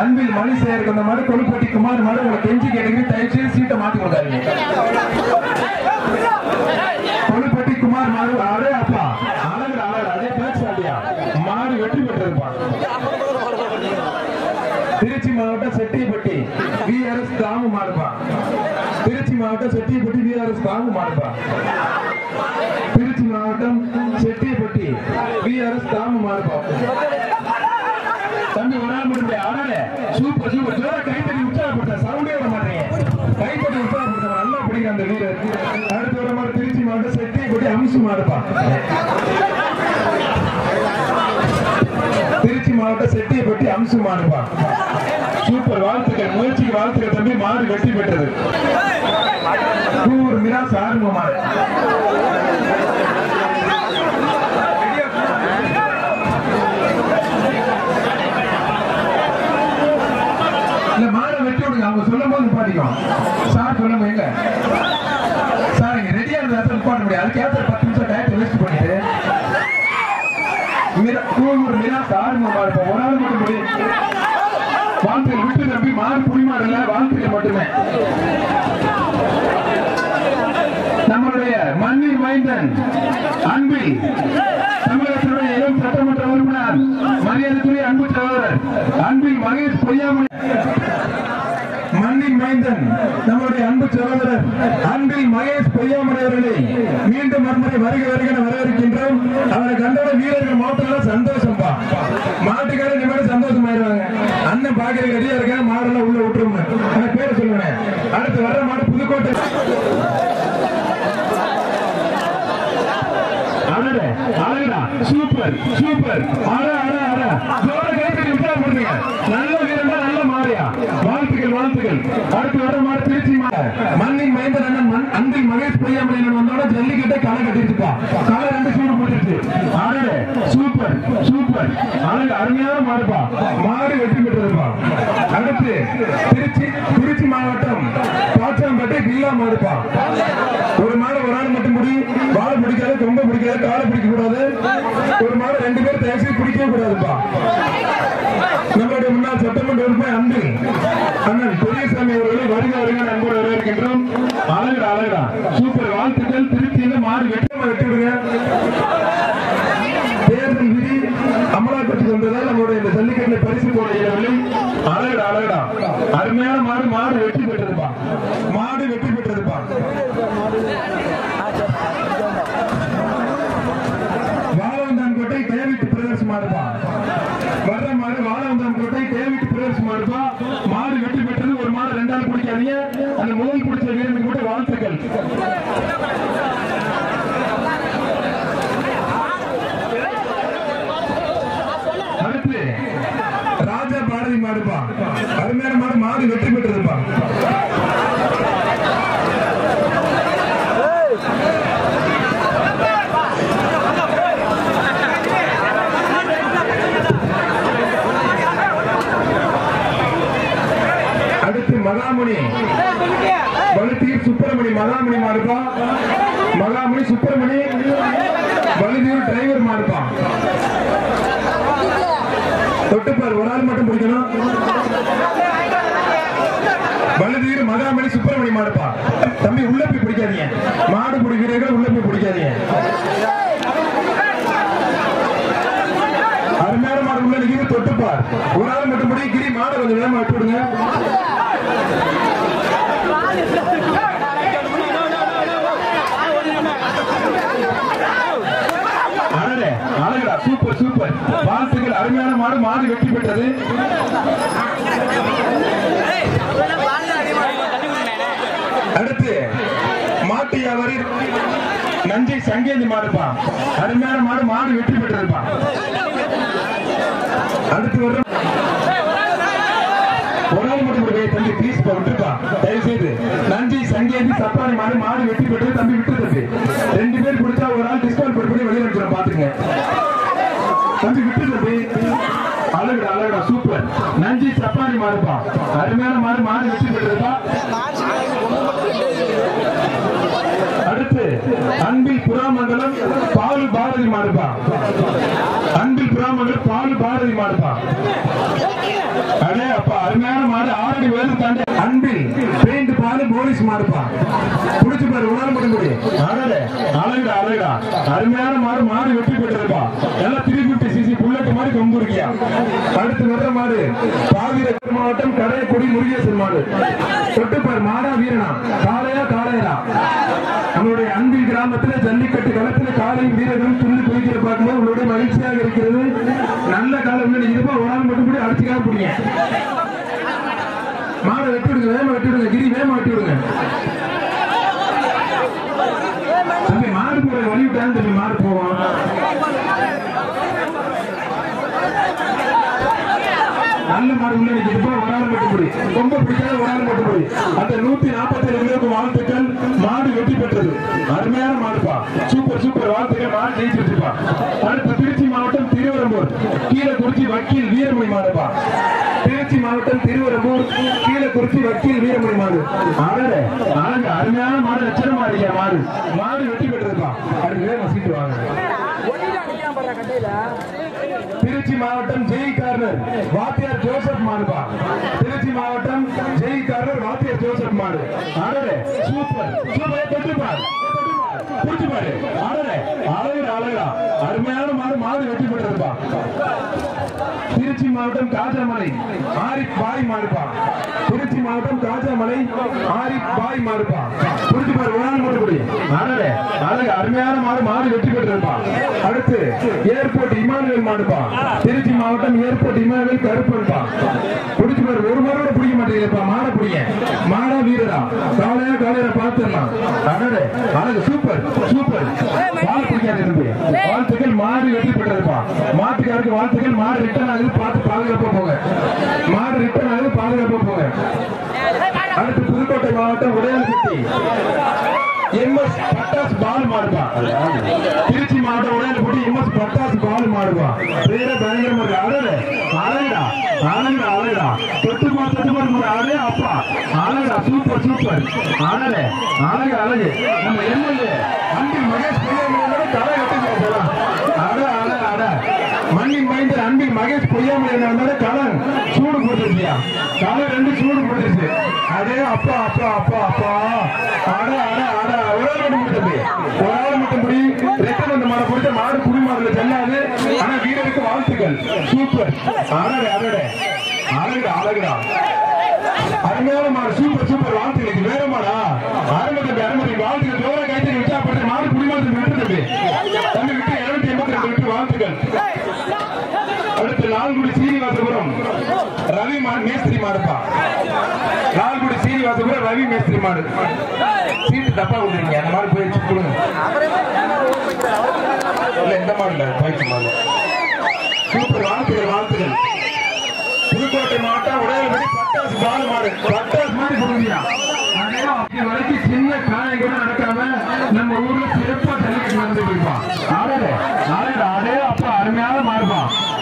அன்பில் மணிசேகருக்கு அந்த மாடு. கொழுப்பட்டி குமார் மாடு. உங்களை கெஞ்சி கேட்குறீங்க. தயவுசெய்து சீட்டை மாத்தி கொடுக்காதீங்க. கொழுப்பட்டி குமார் மாடு. அடே அப்பா அழகு அழகு. அதே பேசாண்டியா மாடு வெற்றி பெற்றிருப்பான். திருச்சி மாவட்டம் செட்டிப்பட்டி VRS தாமு மாடுப்பா. திருச்சி மாவட்டம் செட்டிப்பட்டி VRS தாமு மாடுப்பா. திருச்சி மாவட்டம் செட்டிப்பட்டி VRS தாமு மாடுப்பா. தம்பி ஒரு நாள் முடிஞ்ச அடல. Super super. ஜோர கைத்தட்டி உற்சாகப்படுத்த. சவுண்டே வர மாட்டீங்க. கைத்தட்டி உற்சாகப்படுத்த. நல்லா பிடிக்கிற அந்த வீரர். அடுத்து வர மாதிரி திருச்சி மாவட்டம் செட்டிப்பட்டி அம்சு மாடுப்பா. திருச்சி மாவட்டம் செட்டிப்பட்டி அம்சு மாடுப்பா. சூப்பர். வாழ்த்துக்கள். முயற்சிக்கு வாழ்த்துக்கள் தம்பி. மாடு வெற்றி பெற்றது. மிராஸ் ஆறுமுக மாடு. மாடை வெட்டி விடுங்க. அவங்க சொல்லும் போது பாட்டிக்கும். சார் சொல்லுங்க. எங்க சார் இங்க ரெடியா இருந்தா நிப்பாட்ட முடியாது. அதுக்கேற்ற 10 நிமிஷம் டயத்தை வேஸ்ட் பண்ணிட்டு மிராஸ் ஆறுமுக மாடு. ஒரு ஆள் மட்டும் முடியும். வாழ்த்துக்கள். விட்டு தம்பி. மாடு புடிமாடு இல்ல. வாழ்த்துக்கள் மட்டுமே. நம்மளுடைய மண்ணின் மைந்தன் அன்பில் தமிழகத்தினுடைய இளம் சட்டமன்ற உறுப்பினர் மரியாதைக்குரிய அன்பு சகோதரர் அன்பில் மகேஷ் பொய்யாமொழி. மண்ணின் மைந்தன் நம்முடைய அன்பு சகோதரர் அன்பில் மகேஷ் பொய்யாமொழி அவர்களை மீண்டும் மறுமுறை வருக வருக வரவேற்கின்றோம். அவரை கண்டோட வீரர்கள் மாவட்டத்தில் சந்தோஷம்பா. மாட்டுக்கார நிமிட சந்தோஷமாயிருவாங்க. அண்ணன் பாக்குறது ரெடியா இருக்க. மாடெல்லாம் உள்ள விட்டுருங்க. பேரை சொல்லுவேன். அடுத்து வர்ற மாடு புதுக்கோட்டை. Super super. நல்ல வீரன். நல்ல மாறியா. வாழ்த்துக்கள் வாழ்த்துக்கள். அடுத்து வர மாடு திருச்சி மாடு. மண்ணின் மைந்தன் அண்ணன் அன்பில் மகேஷ் பொய்யாமொழி வந்தோட ஜல்லிக்கட்டை களை கட்டிருச்சுப்பா. களை 2 சூடு போட்டுருச்சு. ஆடே சூப்பர் சூப்பர். அழகு அருமையான மாடுப்பா. மாடு வெற்றி பெற்றதுப்பா. அடுத்து திருச்சி மாவட்டம் பாச்சாம்பேட்டை கில்லா மாடுப்பா. ஒரு மாடு ஒரு ஆள் மட்டும் முடி, வாழை பிடிக்காது, கொம்ப பிடிக்காது, காலை பிடிக்க கூடாது. ஒரு மாடு 2 பேர் தயவுசெய்து பிடிக்கவே கூடாதுப்பா. நம்மளுடைய முன்னாள் சட்டமன்ற உறுப்பினர் அன்பு அண்ணன் பெரியசாமி அவர்களை வருக வருக நண்பர் வரவேற்கின்றோம். அழகுடா அழகுடா சூப்பர். வாழ்த்துக்கள். திருச்சியில மாடு வெற்றி விடுங்க. தேர்தல் விதி அமலாக்கத்துக்கு வந்ததால் நம்மளுடைய இந்த ஜல்லிக்கட்டில் பரிசு போட இயலவில்லை. அழகுடா அழகுடா அருமையான மாடு. மாடு வெற்றி பெற்றதுப்பா. மாடு வெற்றி பெற்றதுப்பா. வாழவந்தான்கோட்டை டேவிட் பிரதர்ஸ் மாடுப்பா. வர்ற மாடு வாழவந்தான்கோட்டை டேவிட் பிரதர்ஸ் மாடுப்பா. மாடு வெற்றி பெற்றது. ஒரு மாடு 2 ஆள் பிடிக்காதீங்க. அந்த முதல் பிடிச்ச வீரனுக்கு கூட வாழ்த்துக்கள். அடுத்து ராஜா பாரதி மாடுப்பா. அருமையான மாடு. மாடு வெற்றி பெற்றதுப்பா. அடுத்து மகாமுனி வலுத்தீர் சுப்பிரமணி மகாமுனி மாடுப்பா. மகாமுனி சுப்பிரமணி வலுத்தீர் டிரைவர் மாடுப்பா. தொட்டுப்பார். ஒரு ஆள் மட்டும் பிடிக்கணும். வலுத்தீர் மகாமணி சுப்பிரமணி மாடுப்பா. தம்பி உள்ள போய் பிடிக்காதீங்க. மாடு பிடிக்கிறீர்கள் உள்ள போய் பிடிக்காதீங்க. அருமையான மாடு உள்ள நிற்கிது. தொட்டுப்பார். ஒரு ஆள் மட்டும் பிடி. கிரி மாடு கொஞ்சம் வேகமா விட்டு விடுங்க. அழகுடா சூப்பர் சூப்பர். வாழ்த்துக்கள். அருமையான மாடு. மாடு வெற்றி பெற்றது. அடுத்து மாட்டு வியாபாரி நஞ்சை சங்கேந்தி மாடுப்பா. அருமையான மாடு. மாடு வெற்றி பெற்றதுப்பா. அடுத்து வரும் ஒரு ஆள் மட்டும் தம்பி ப்ளீஸ் விட்டுப்பா. தயவு செய்து நஞ்சை சங்கேந்தி சப்பானி மாடு. மாடு வெற்றி பெற்றது. தம்பி விட்டு தம்பி 2 பேர் பிடிச்சா ஒரு ஆள் டிஸ்கவுண்ட் பண்ணி வெளியே வச்சுருவோம். பாத்துங்க தம்பி விட்டு தம்பி. அழகுடா அழகுடா சூப்பர். நஞ்சி சப்பானி மாடுப்பா. அருமையான மாடு. மாடு வெற்றி பெற்றதுப்பா. அடுத்து அன்பில் புறாமண்டலம் பாலு பாரதி மாடுப்பா. அன்பில் புறாமண்டலம் பாலு பாரதி மாடுப்பா. அடே அப்பா அருமையான மாடு. 6 வேலை தாண்டி அன்பில் பெயிண்ட் பாலு போலீஸ் மாடுப்பா. புடிச்சு பாரு. உணர முடியும். அழகே அழகுடா அழகுடா அருமையான மாடு. மாடு வெற்றி பெற்றதுப்பா. எல்லாம் 350cc புல்லட் மாதிரி கொம்பு இருக்கியா. அடுத்து வர்ற மாடு பாகிரேட் மாவட்டம் கடையக்குடி முருகேசன் மாடு. தொட்டுப்பார். மாடா வீரனா காளையா காளையரா. நம்மளுடைய அன்பில் கிராமத்தில் ஜல்லிக்கட்டு களத்தில் காலையும் வீரர்களும் துள்ளி குதிக்கிற பார்க்கும்போது உங்களுடைய மகிழ்ச்சியாக இருக்கிறது. நல்ல காலம் இருப்பா. ஒரு நாள் மட்டும் கூட அடிச்சுக்காக பிடிங்க. மாடை வெட்டி விடுங்க. வேமா வெட்டி விடுங்க. கிரி வேமா வெட்டி விடுங்க. தம்பி மாடு போற வழி விட்டாங்க. தம்பி மாடு போவோம். நல்ல மாடு உள்ள நிற்கிறப்ப ஒரு ஆள் மட்டும் போய் ரொம்ப பிடிக்காத ஒரு ஆள் மட்டும் போய் அந்த 147 பேருக்கு வாழ்த்துக்கள். மாடு வெற்றி பெற்றது. அருமையான மாடுப்பா. Super super. வாழ்த்துக்கள். மாடு ஜெயிச்சிருச்சுப்பா. அடுத்து திருச்சி மாவட்டம் திருவரம்பூர் கீழக்குறிச்சி வக்கீல் வீரமணி மாடுப்பா. திருச்சி மாவட்டம் திருவரம்பூர் கீழக்குறிச்சி வக்கீல் வீரமணி மாடு. அழகு அழகு அருமையான மாடு. லட்சணமா இருக்கியா மாடு. மாடு வெற்றி பெற்றதுப்பா. அடுத்து வசிட்டு வாங்க. திருச்சி மாவட்டம் ஜெய் கார்னர் வாத்தியார் ஜோசப் மாடுப்பா. திருச்சி மாவட்டம் ஜெய் கார்னர் வாத்தியார் ஜோசப் மாடு. அடடே சூப்பர் சூப்பர். தொட்டுப்பார். புடிச்சு பாரு. அடடே அழகுடா அழகுடா அருமையான மாடு. மாடு வெற்றி பெற்றதுப்பா. திருச்சி மாவட்டம் காஜாமலை ஆரிப் பாய் மாடுப்பா. திருச்சி மாவட்டம் காஜாமலை ஆரிப் பாய் மாடுப்பா. புடிச்சு பாரு. ஒரு நாள் மட்டும் குடி. அடடே அழகு அருமையான மாடு. மாடு வெற்றி பெற்றதுப்பா. அடுத்து ஏர்போர்ட் இமானுவேல் மாடுப்பா. திருச்சி மாவட்டம் ஏர்போர்ட் இமானுவேல் கருப்பன்பா. புடிச்சு பாரு. ஒரு மாடோட பிடிக்க மாட்டேங்குதுப்பா. மாடை பிடிங்க. மாடா வீரரா காலையா காலையில பார்த்துடலாம். அடடே அழகு சூப்பர் சூப்பர். மாடு பிடிக்காது. வாழ்த்துக்கள். மாடு வெற்றி பெற்றதுப்பா. மாட்டுக்காருக்கு வாழ்த்துக்கள். மாடு ரிட்டர்ன் ஆகுது. பார்த்து பாதுகாப்பா போங்க. மாடு ரிட்டர்ன் ஆகுது. பாதுகாப்பா போங்க. அடுத்து புதுக்கோட்டை மாவட்டம் உடையாளப்பட்டி MS பட்டா பட்டாசு பால் மாடுப்பா. திருச்சி மாவட்டம் உடையாளப்பட்டி எம்எஸ் பட்டாசு பால் மாடுப்பா. பேர பயங்கரமா இருக்கு. அழகு அழகுடா அழகுடா அழகுடா தொட்டுமா அழகு அப்பா அழகுடா சூப்பர் சூப்பர் அழகு அழகு அழகு. நம்ம எம்எல்ஏ அன்பில் மகேஷ் பொய்யாமலையோட தலை கட்டுங்க. அட அட அட மண்ணின் மைந்தர் அன்பில் மகேஷ் பொய்யாமலையோட தலை சூடு போட்டுருக்கியா? தலை ரெண்டு சூடு போட்டுருச்சு. அதே அப்பா அப்பா அப்பா அப்பா அட அட அட ஒரு ஆள் மட்டும் முடி ரெட்டை வந்த மாடை கொடுத்த மாடு குடிமாடுல செல்லாது. ஆனா வீரருக்கு வாழ்த்துக்கள். சூப்பர் அழகு அழகு அழகுடா அழகுடா அருமையான மாடு. சூப்பர் சூப்பர் வாழ்த்துக்கள். வேற மாடா அருமதி வாழ்த்துக்கள். ஜோரா கைத்தறி உற்சாகப்படுத்த மாடு குடிமாடு விட்டு தம்பி விட்டு 282 விட்டு வாழ்த்துக்கள். அடுத்து லால்குடி சீனிவாசபுரம் ரவி மேஸ்திரி மாடுப்பா. லால்குடி சீனிவாசபுரம் ரவி மேஸ்திரி மாடு. சீட்டு தப்பா கொடுங்க. அந்த மாதிரி போயிடுச்சு கொடுங்க. இல்ல இந்த மாடு இல்ல பயிற்சி மாடு. சூப்பர் வாழ்த்துக்கள் வாழ்த்துக்கள். புதுக்கோட்டை மாவட்டம் உடையாளப்பட்டி பட்டாசு பால் மாடு. பட்டாசு மாதிரி கொடுங்க. வரைக்கும் சின்ன காயம் கூட நடக்காம நம்ம ஊர்ல சிறப்பா ஜல்லிக்கட்டு நடந்து போயிருப்பான். ஆடே ஆடே ஆடே அப்பா அருமையான மாடுப்பா.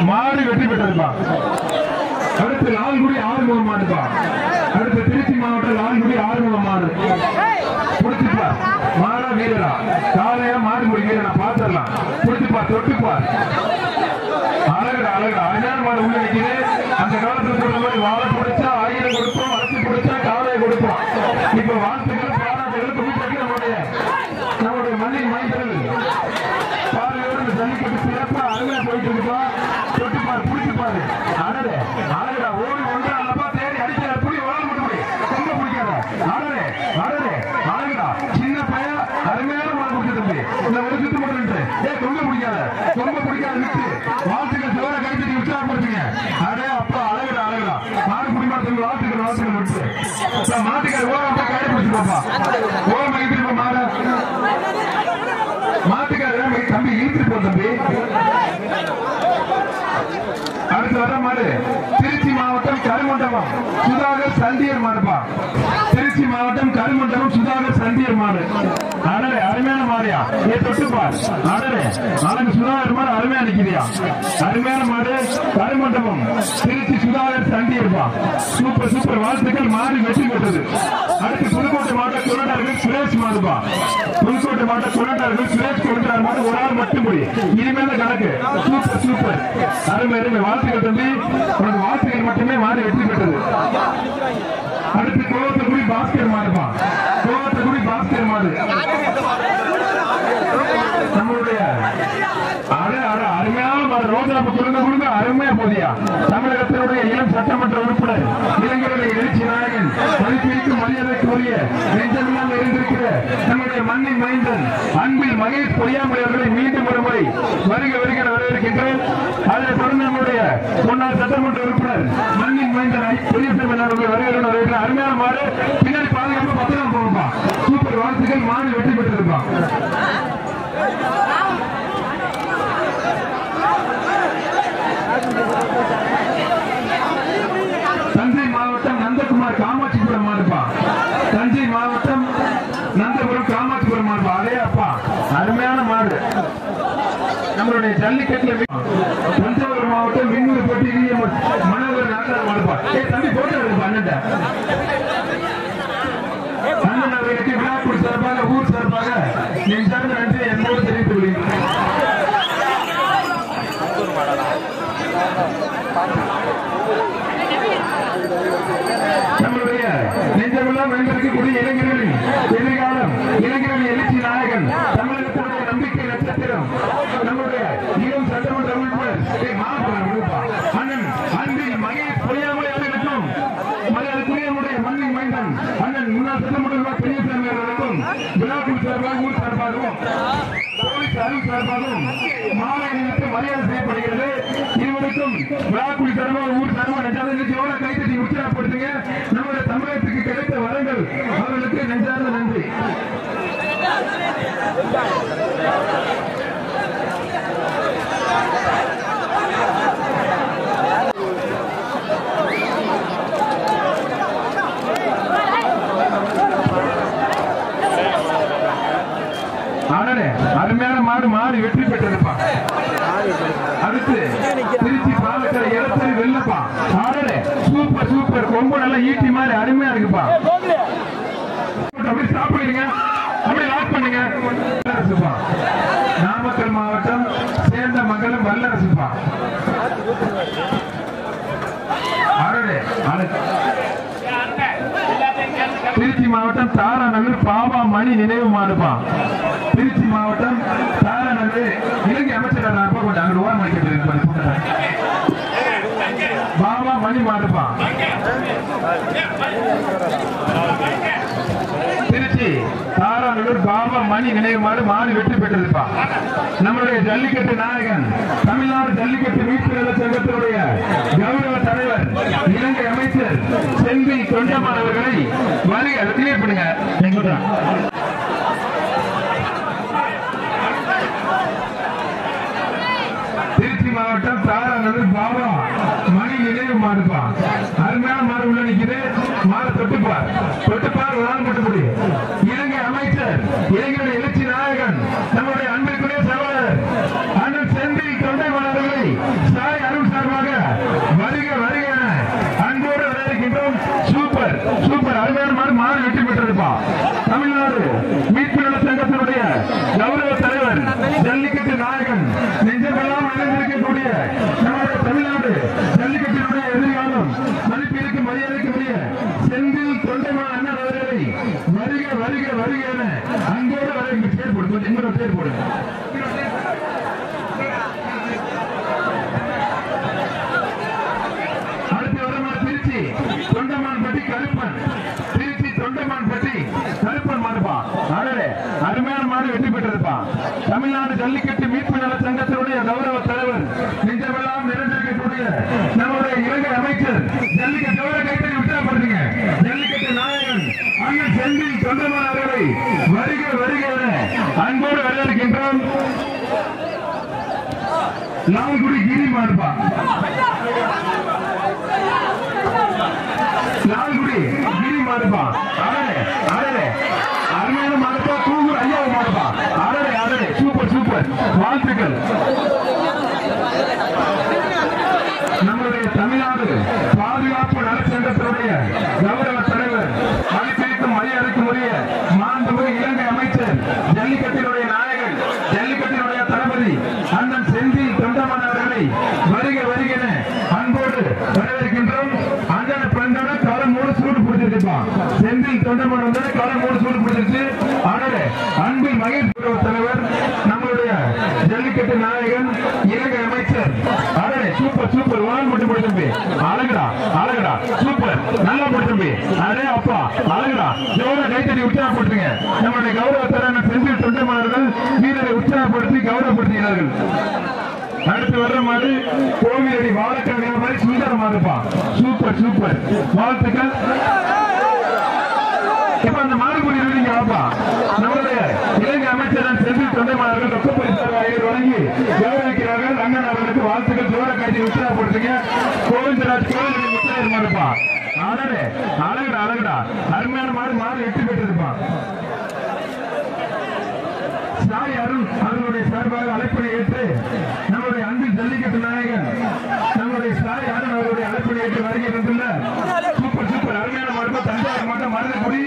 மாடு வெற்றி பெற்றிருப்பா. அடுத்து லால்குடி ஆறுமுகம் மாடுப்பா. அடுத்து திருச்சி மாவட்டம் லால்குடி ஆறுமுகம் மாடு. புடிச்சுப்பா மாடா வீரரா காலையா மாடு முடி வீரனா பாத்துடலாம். புடிச்சுப்பா தொட்டுப்பா அழகுடா அழகுடா அருமையான மாடு உள்ள நிற்குது. அந்த காலத்துல சொல்ற மாதிரி வாழை பிடிச்சா 1000 கொடுப்போம், அரைச்சி பிடிச்சா காலையை கொடுப்போம். இப்ப வாழ்த்துக்கள் பாராட்டுகள் குவிப்பாக்கி நம்முடைய மண்ணின் மைந்தர்கள் பாறையோடு இந்த ஜல்லிக்கட்டு சிறப்பா அருமையா போயிட்டு இருக்குப்பா. தொட்டுப்பாரு பிடிச்சுப்பாரு அழகு அழகுடா ஓடி ஒன்றா அல்லப்பா தேடி அடிக்கிற புடி ஓட மட்டும் ரொம்ப பிடிக்காத அழகு அழகு அழகுடா சின்ன பையன் அருமையான மாடு பிடிச்ச தம்பி. இந்த ஒரு சுத்து மட்டும் ரொம்ப பிடிக்காத விட்டு வாழ்த்துக்கள். சிவர கைத்தறி உற்சாகப்படுத்துங்க. அடே அப்பா அழகுடா அழகுடா மாடு குடிமாடு வாழ்த்துக்கள் வாழ்த்துக்கள் விட்டு மாட்டுக்கார ஓரம் கைடு பிடிச்சுப்பா. ஓரம் கைத்திருப்பா மாடு மாட்டுக்கார தம்பி இழுத்துட்டு போ தம்பி. அடுத்து வர மாடு திருச்சி மாவட்டம் கருமண்டபம் சுதாகர் சந்தியர் மாடுப்பா. திருச்சி மாவட்டம் கருமண்டபம் சுதாகர் சந்தியர் மாடு. அடலே அருமையான மாடியா ஏ தொட்டுப்பார். அடலே அழகு சுதாகர் மாடு அருமையா நிக்கிறியா? அருமையான மாடு கருமண்டபம் திருச்சி சுதாகர் சந்தியர்பா. சூப்பர் சூப்பர் வாழ்த்துக்கள். மாடு வெற்றி பெற்றது. அடுத்து புதுக்கோட்டை மாவட்ட குழந்தார்கள் சுரேஷ் மாடுப்பா. புதுக்கோட்டை மாவட்ட குழந்தார்கள் சுரேஷ் கொடுக்கிறார் மாடு ஒரு ஆள் மட்டும் முடி. இனிமேல் கணக்கு. சூப்பர் சூப்பர் அருமை அருமை வாழ்த்துக்கள் தம்பி. உனக்கு வாழ்த்துக்கள் மட்டுமே மாடு வெற்றி பெற்றது. அடுத்து கோவத்தக்குடி பாஸ்கர் மாடுப்பா. கோவத்தக்குடி பாஸ்கர் மாடு நம்மளுடைய அருமையான மாடு. ரோஜாப்பு கொடுங்க அருமையா போதியா. தமிழகத்தினுடைய இளம் சட்டமன்ற உறுப்பினர் இளைஞருடைய எழுச்சி நாயகன் மதிப்பிற்கும் மரியாதைக்குரிய நெஞ்சமெல்லாம் இருந்திருக்கிற நம்முடைய மண்ணின் மைந்தன் அன்பில் மகேஷ் பொய்யாமலை அவர்களை மீண்டும் ஒரு முறை வருக வரவேற்கின்றோம். அதில் தொடர்ந்து நம்முடைய முன்னாள் சட்டமன்ற உறுப்பினர் மண்ணின் மைந்தன் பெரியசாமி அவர்கள் வருகிற அருமையான மாடு. பின்னாடி பாதுகாப்பு பத்திரம் போகும்பா. சூப்பர் வாழ்த்துக்கள். மாடு வெற்றி பெற்றிருப்பான். தஞ்சை மாவட்டம் நந்தகுமார் காமாட்சிபுரம் மாடுப்பா. தஞ்சை மாவட்டம் நந்தபுரம் காமாட்சிபுரம் மாடுப்பா. அதே அப்பா அருமையான மாடு. நம்மளுடைய ஜல்லிக்கட்டுல தஞ்சாவூர் மாவட்டம் விண்ணூர் போட்டி மனோகர் நாட்டார் மாடுப்பா. தம்பி போட்டோ அண்ணன் அண்ணன் அவர்களுக்கு விழாக்குள் சார்பாக ஊர் சார்பாக என் சார்ந்த நன்றி என்னோடு தெரிவித்துக் கொள்கிறேன். நம்மளுடைய நெஞ்சமெல்லாம் வென்றிருக்கக்கூடிய இளைஞர்களின் எதிர்காலம், இளைஞர்களின் எழுச்சி நாயகன், தமிழகத்தினுடைய நம்பிக்கை நட்சத்திரம், நம்முடைய இளம் சட்டமன்ற உறுப்பினர் அண்ணன் அன்பில் மகேஷ் பொய்யாமலை அவர்களுக்கும் மரியாதைக்குரிய நம்முடைய மண்ணின் மைந்தன் அண்ணன் முன்னாள் சட்டமன்ற பெரியசாமி அவர்களுக்கும் விழாக்குழு சார்பாக ஊர் சார்பாகவும் போலீஸ் அறிவு சார்பாகவும் மாலை அணிவித்து மரியாதை செய்யப்படுகிறது. இருவருக்கும் விழாக்குழு சார்பாக ஊர் சார்பாக நெஞ்சார்ந்த கைத்தட்டி உற்சாகப்படுத்துங்க. நம்முடைய தமிழகத்துக்கு கிடைத்த வரங்கள் அவர்களுக்கு நெஞ்சார்ந்த நன்றி. மாடு மாறி வெற்றி பெற்றிருப்பா. அடுத்து திருச்சி பாலக்கரை இடத்துல வெள்ளப்பா. சூப்பர் சூப்பர், ரொம்ப நல்லா ஈட்டி மாதிரி அருமையா இருக்குப்பா. அப்படி சாப்பிடுங்க, அப்படி லாக் பண்ணுங்க. நாமக்கல் மாவட்டம் சேர்ந்த மகளும் வல்லரசுப்பா. திருச்சி மாவட்டம் தாராநகர் பாபா மணி நினைவு மாடுப்பா. திருச்சி மாவட்டம் தாராநகர் இலங்கை அமைச்சர் கொஞ்சம் அங்க ஓரம் வைக்கிறது பாபா மணி மாடுப்பா. திருச்சி தாராநகர் பாபா மணி நினைவு மாடு மாடு வெற்றி பெற்றதுப்பா. நம்மளுடைய ஜல்லிக்கட்டு நாயகன் தமிழ்நாடு ஜல்லிக்கட்டு மீட்பு நல சங்கத்தினுடைய கௌரவ தலைவர் இலங்கை அமைச்சர் செல்வி தொண்டமான் அவர்களை வருகை கிளியர் பண்ணுங்க. திருச்சி மாவட்டம் தாராநகர் பாபா மணி நினைவு மாடுப்பா. அருமையான மாடு உள்ள நிக்குது. மாடு தொட்டுப்பார் ஒரு நாள் மட்டும் முடியும். இலங்கை அமைச்சர் இலங்கையுடைய எழுச்சி நாயகன் நம்முடைய அன்பிற்குரிய சகோதரர் அண்ணன் செந்தில் தொண்டைமான் அவர்களை சாய் அருள் சார்பாக வருக வருக அன்போடு வரவேற்கின்றோம். சூப்பர் சூப்பர், அருமையான மாடு மாடு வெற்றி பெற்றிருப்பா. தமிழ்நாடு மீட்பு நல சங்கத்தினுடைய கௌரவ தலைவர் ஜல்லிக்கட்டு நாயகன் நெஞ்சமெல்லாம் நிறைந்திருக்கக்கூடிய நம்முடைய தமிழ்நாடு ஜல்லிக்கட்டினுடைய எதிர்காலம் மதிப்பிற்கு மரியாதைக்கு உரிய செந்தில் தொண்டைமான் அண்ணன் அவர்களை வருக வருக வருக என அன்போடு வரை செயற்படுத்தும். எங்களோட செயற்படுங்க. அடுத்து வரமா திருச்சி தொண்டமான்பட்டி கருப்பன். திருச்சி தொண்டமான்பட்டி கருப்பன் மாடுப்பா. அருமையான மாடு வெற்றி பெற்றிருப்பா. தமிழ்நாடு ஜல்லிக்கட்டு மீட்பு நல சங்கத்தினுடைய கௌரவ தலைவர் நெஞ்சமெல்லாம் நிறைந்திருக்கக்கூடிய நம்முடைய இலங்கை அமைச்சர் ஜல்லிக்கட்டோட கைத்தறி உற்சாகப்படுத்துங்க. ஜல்லிக்கட்டு நாயகன் அண்ணன் செந்தில் தொண்டமான் அவர்களை வருக வருக என அன்போடு வரவேற்கின்றோம். லால்குடி கிரி மாடுப்பா. லால்குடி கிரி மாடுப்பா. அருமையான மாடுப்பா. தூங்கூர் ஐயா மாடுப்பா. சூப்பர் சூப்பர், வாழ்த்துக்கள். நம்முடைய தமிழ்நாடு பாதுகாப்பு நலச்சங்கத்தினுடைய கௌரவ தலைவர் மதிப்பிற்கும் மரியாதைக்கும் உரிய மாண்புமிகு இலங்கை அமைச்சர் ஜல்லிக்கட்டினுடைய நாயகன் ஜல்லிக்கட்டினுடைய தளபதி அண்ணன் செந்தில் தொண்டமான் அவர்களை வருக வருகிற அன்போடு வரவேற்கின்றோம். அண்ணன பிறந்தோட காலம் 3 சூடு பிடிச்சிருப்பா. செந்தில் தொண்டமான் வந்து காலம் 3 சூடு பிடிச்சிருச்சு. ஆனால் அன்பில் மகேஷ் தலைவர் நம்மளுடைய ஜல்லிக்கட்டு நாயகன் இலங்கை அமைச்சர் சூப்பர் சூப்பர், வால் மட்டும் முடிச்சம்பி. அழகுடா அழகுடா, சூப்பர், நல்லா முடிச்சம்பி. அதே அப்பா அழகுடா, ஜோர கைத்தறி உற்சாகப்படுத்துங்க. நம்முடைய கௌரவ தலைவர் செந்தில் தொண்டமானவர்கள் வீரரை உற்சாகப்படுத்தி கௌரவப்படுத்துகிறார்கள். அடுத்து வர்ற மாதிரி கோவிலடி வாழக்காக மாதிரி சுந்தரமா இருப்பா. சூப்பர் சூப்பர், வாழ்த்துக்கள். இப்ப அந்த மாடுபுடி நீங்க ஆப்பா நம்மளுடைய இலங்கை அமைச்சர் செந்தில் தொண்டைமான் அவர்கள் ரொக்க பரிசாக வழங்கி கௌரவிக்கிறார்கள். அண்ணன் அவர்களுக்கு வாழ்த்துக்கள். ஜோர காட்சி உற்சாகப்படுத்துங்க. கோவிந்தராஜ் கோவில் முத்தரையர் மாடுப்பா. அழகுடா அழகுடா, அருமையான மாடு மாடு வெற்றி பெற்றிருப்பான். சாய் அருள் அவர்களுடைய சார்பாக அழைப்பை ஏற்று நம்முடைய அன்பில் ஜல்லிக்கட்டு நாயகன் நம்முடைய சாய் அருள் அவர்களுடைய அழைப்பை ஏற்று வருகின்ற சூப்பர் சூப்பர், அருமையான மாடு. தஞ்சாவூர் மாவட்டம் மருதக்குடி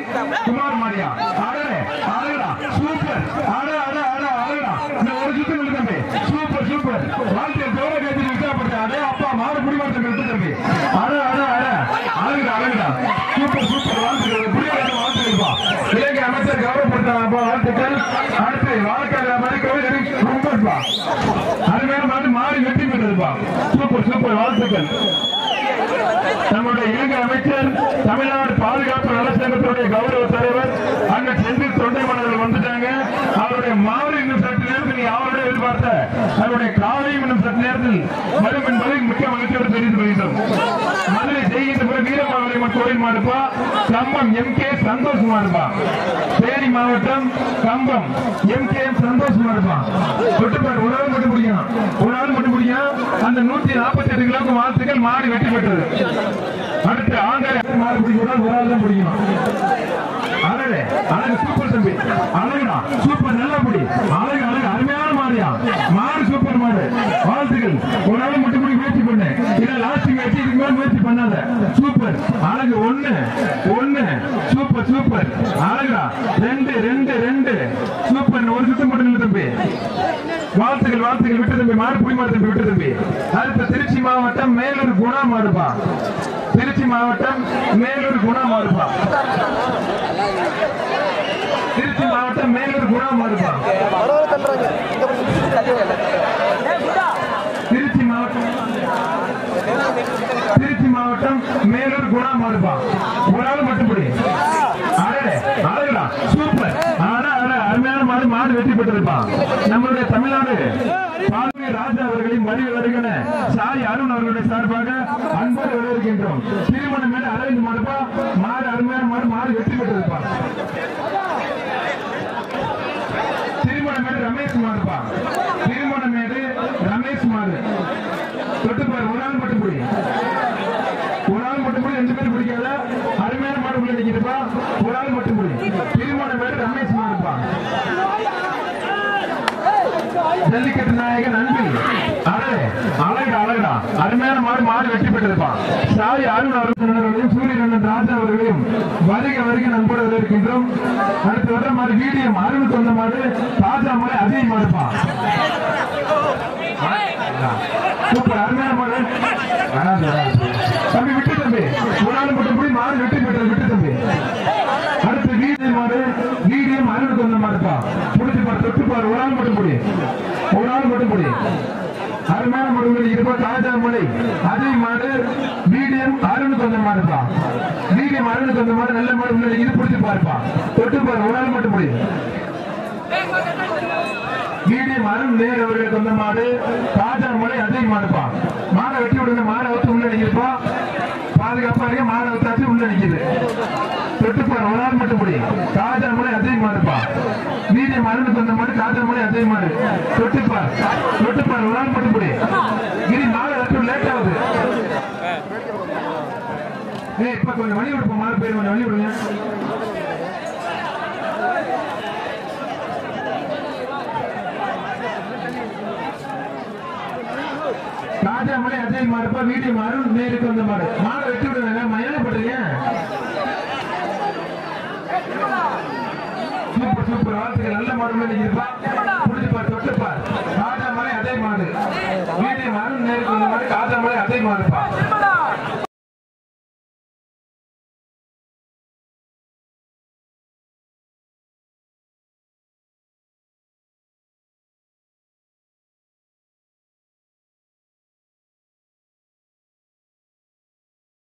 குமார் மாடியா. அழகா சூப்பர், அழகா இந்த ஒரு சுத்தம் தம்பி. சூப்பர் சூப்பர், வாழ்க்கை ஜோர காட்சி உற்சாகப்படுத்த. அதே அப்பா மாடு குடிமாற்றம் எடுத்து தம்பி. அழகுடா சூப்பர் சூப்பர், வாழ்த்துக்கள். புரியாத வாழ்த்துக்கள்ப்பா. இலங்கை அமைச்சர் கௌரவப்படுத்த வாழ்த்துக்கள். அடுத்து வாழ்க்கை மாதிரி கோவில் ரொம்பப்பா. அருமையான மாடு மாறி வெற்றி பெற்றதுப்பா. சூப்பர் சூப்பர், வாழ்த்துக்கள். நம்முடைய இலங்கை அமைச்சர் தமிழ்நாடு பாதுகாப்பு நலச்சங்கத்தினுடைய கௌரவ தலைவர் அண்ணன் செந்தில் தொண்டைமான் அவர்கள் வந்துட்டாங்க. அவருடைய மாறு இன்னும் சற்று நேரத்தில் நீ அவருடைய எதிர்பார்த்த அவருடைய காலையும் இன்னும் சற்று நேரத்தில் வரும் என்பதை முக்கிய மகிழ்ச்சியோடு தெரிவித்து வருகின்றோம். மதுரை செய்கின்ற வீரமாவளியம்மன் கோயில் மாடுப்பா. கம்பம் MK சந்தோஷ் மாடுப்பா. தேனி மாவட்டம் கம்பம் MKM சந்தோஷ் மாடுப்பா. தொட்டுப்பாடு ஒரு நாள் மட்டும் பிடிக்கும். அந்த 148 கிலோக்கு வாழ்த்துக்கள். மாடு வெற்றி பெற்றது. அடுத்து ஆங்கார மாடு பிடிக்கூடாது, ஒரு ஆள் தான் பிடிக்கணும். அழகு சூப்பர் தம்பி, அழகுடா சூப்பர், நல்லா பிடி. அழகு அருமையான மாடு. மாடியா மாடு சூப்பர் மாடு வாழ்த்துக்கள் ஒரு நாள் மட்டும் கூட முயற்சி பண்ணு இல்ல லாஸ்ட் வச்சு இதுக்கு மேல முயற்சி பண்ணாத சூப்பர் அழகு ஒண்ணு சூப்பர் சூப்பர் அழகா 2 சூப்பர் ஒரு சுத்தம் மட்டும் இல்லை தம்பி வாழ்த்துக்கள் விட்டு தம்பி மாடு புடி மாடு தம்பி விட்டு தம்பி அடுத்த திருச்சி மாவட்டம் மேலூர் குணா மாடுப்பா திருச்சி மாவட்டம் மேலூர் குணா மாடுப்பா திருச்சி மாவட்டம் மேலூர் குணா மாடுப்பா திருச்சி மாவட்டம் மேலூர் குணா மாடுப்பா ஒரு ஆள் மட்டும்படி அழகா சூப்பர் அருமையான மாடு மாடு வெற்றி பெற்றிருப்பான் நம்மளுடைய தமிழ்நாடு பால்வி ராஜா அவர்களின் மதிவதற்கென சாய் அருண் அவர்களுடைய சார்பாக அன்போடு வரவேற்கின்றோம் திருமணம் மேல அரவிந்த் மாடுப்பா மாடு அருமையான மாடு மாடு வெற்றி பெற்றிருப்பான் திருமணமேடு ரமேஷ் மாடுப்பா திருமணமேடு ரமேஷ் மாடு தொட்டுப்பாரு ஒரு ஆள் மட்டும் புடி ரெண்டு பேரும் பிடிக்காத அருமையான மாடு உள்ள நிற்கிறப்பா ஒரு ஆள் மட்டும் புடி திருமணமேடு ரமேஷ் மாடுப்பா ஜல்லிக்கட்டு நாயகன் அன்பு அழகா அருமையான மாடு வெற்றி பெற்றிருப்பான் சாய் அருண் அவர்களையும் சூரியன் ராஜா அவர்களையும் வருக நண்போடு இருக்கின்றோம் அடுத்து வர மாதிரி வீடியம் அருணுக்கு வந்த மாடு ராஜா மாடு அதே மாடுப்பான் சூப்பர் அருமையான மாடு தம்பி விட்டு தம்பி ஒரு நாள் மட்டும் போய் மாடு வெற்றி பெற்றது விட்டு தம்பி அடுத்து வீடியம் அருணுக்கு வந்த மாடுப்பா புடிச்சு பாரு தொட்டு பாரு ஒரு நாள் மட்டும் போடி அருமையான மாடு இருப்பா ராஜா மலை அதே மாடு வீடியம் அருணுக்கு வந்த மாடுப்பா வீடியம் அருணுக்கு வந்த மாடு நல்ல மாடு உள்ள இது பிடிச்சு பாருப்பா தொட்டு பாரு ஒரு நாள் மட்டும் போடி வீடியம் அருண் நேர் அவர்களுக்கு வந்த மாடு ராஜா மலை அதே மாடுப்பா மாடை வெட்டி விடுங்க மாடை வச்சு உள்ள நிற்கிறப்பா பாதுகாப்பா இருக்க மாடை வச்சாச்சு உள்ள நிற்குது தொட்டுப்பாரு ஒரு நாள் மட்டும் போடி ராஜா மலை அதே மாடுப்பா வீடியம் அருணுக்கு வந்த மாடு ராஜா மலை அதே மாடு தொட்டுப்பாரு ஒரு நாள் மட்டும் போடி இது மாடை வச்சு லேட் ஆகுது இப்ப கொஞ்சம் வழி விடுப்போம் மாடு பேர் கொஞ்சம் வழி விடுங்க ராஜா மலை அதே மாடுப்பா வீடியம் அருண் நேருக்கு வந்த மாடு மாடை வெட்டி விடுங்க என்ன பண்றீங்க சூப்பர் வாழ்த்துக்கள் நல்ல மாடு நினைக்கிறப்பா புடிச்சுப்பார் தொட்டுப்பார் ராஜா மலை அதே மாடு வீடியம் அருண் நேருக்கு வந்த மாடு ராஜா மலை அதே மாடுப்பா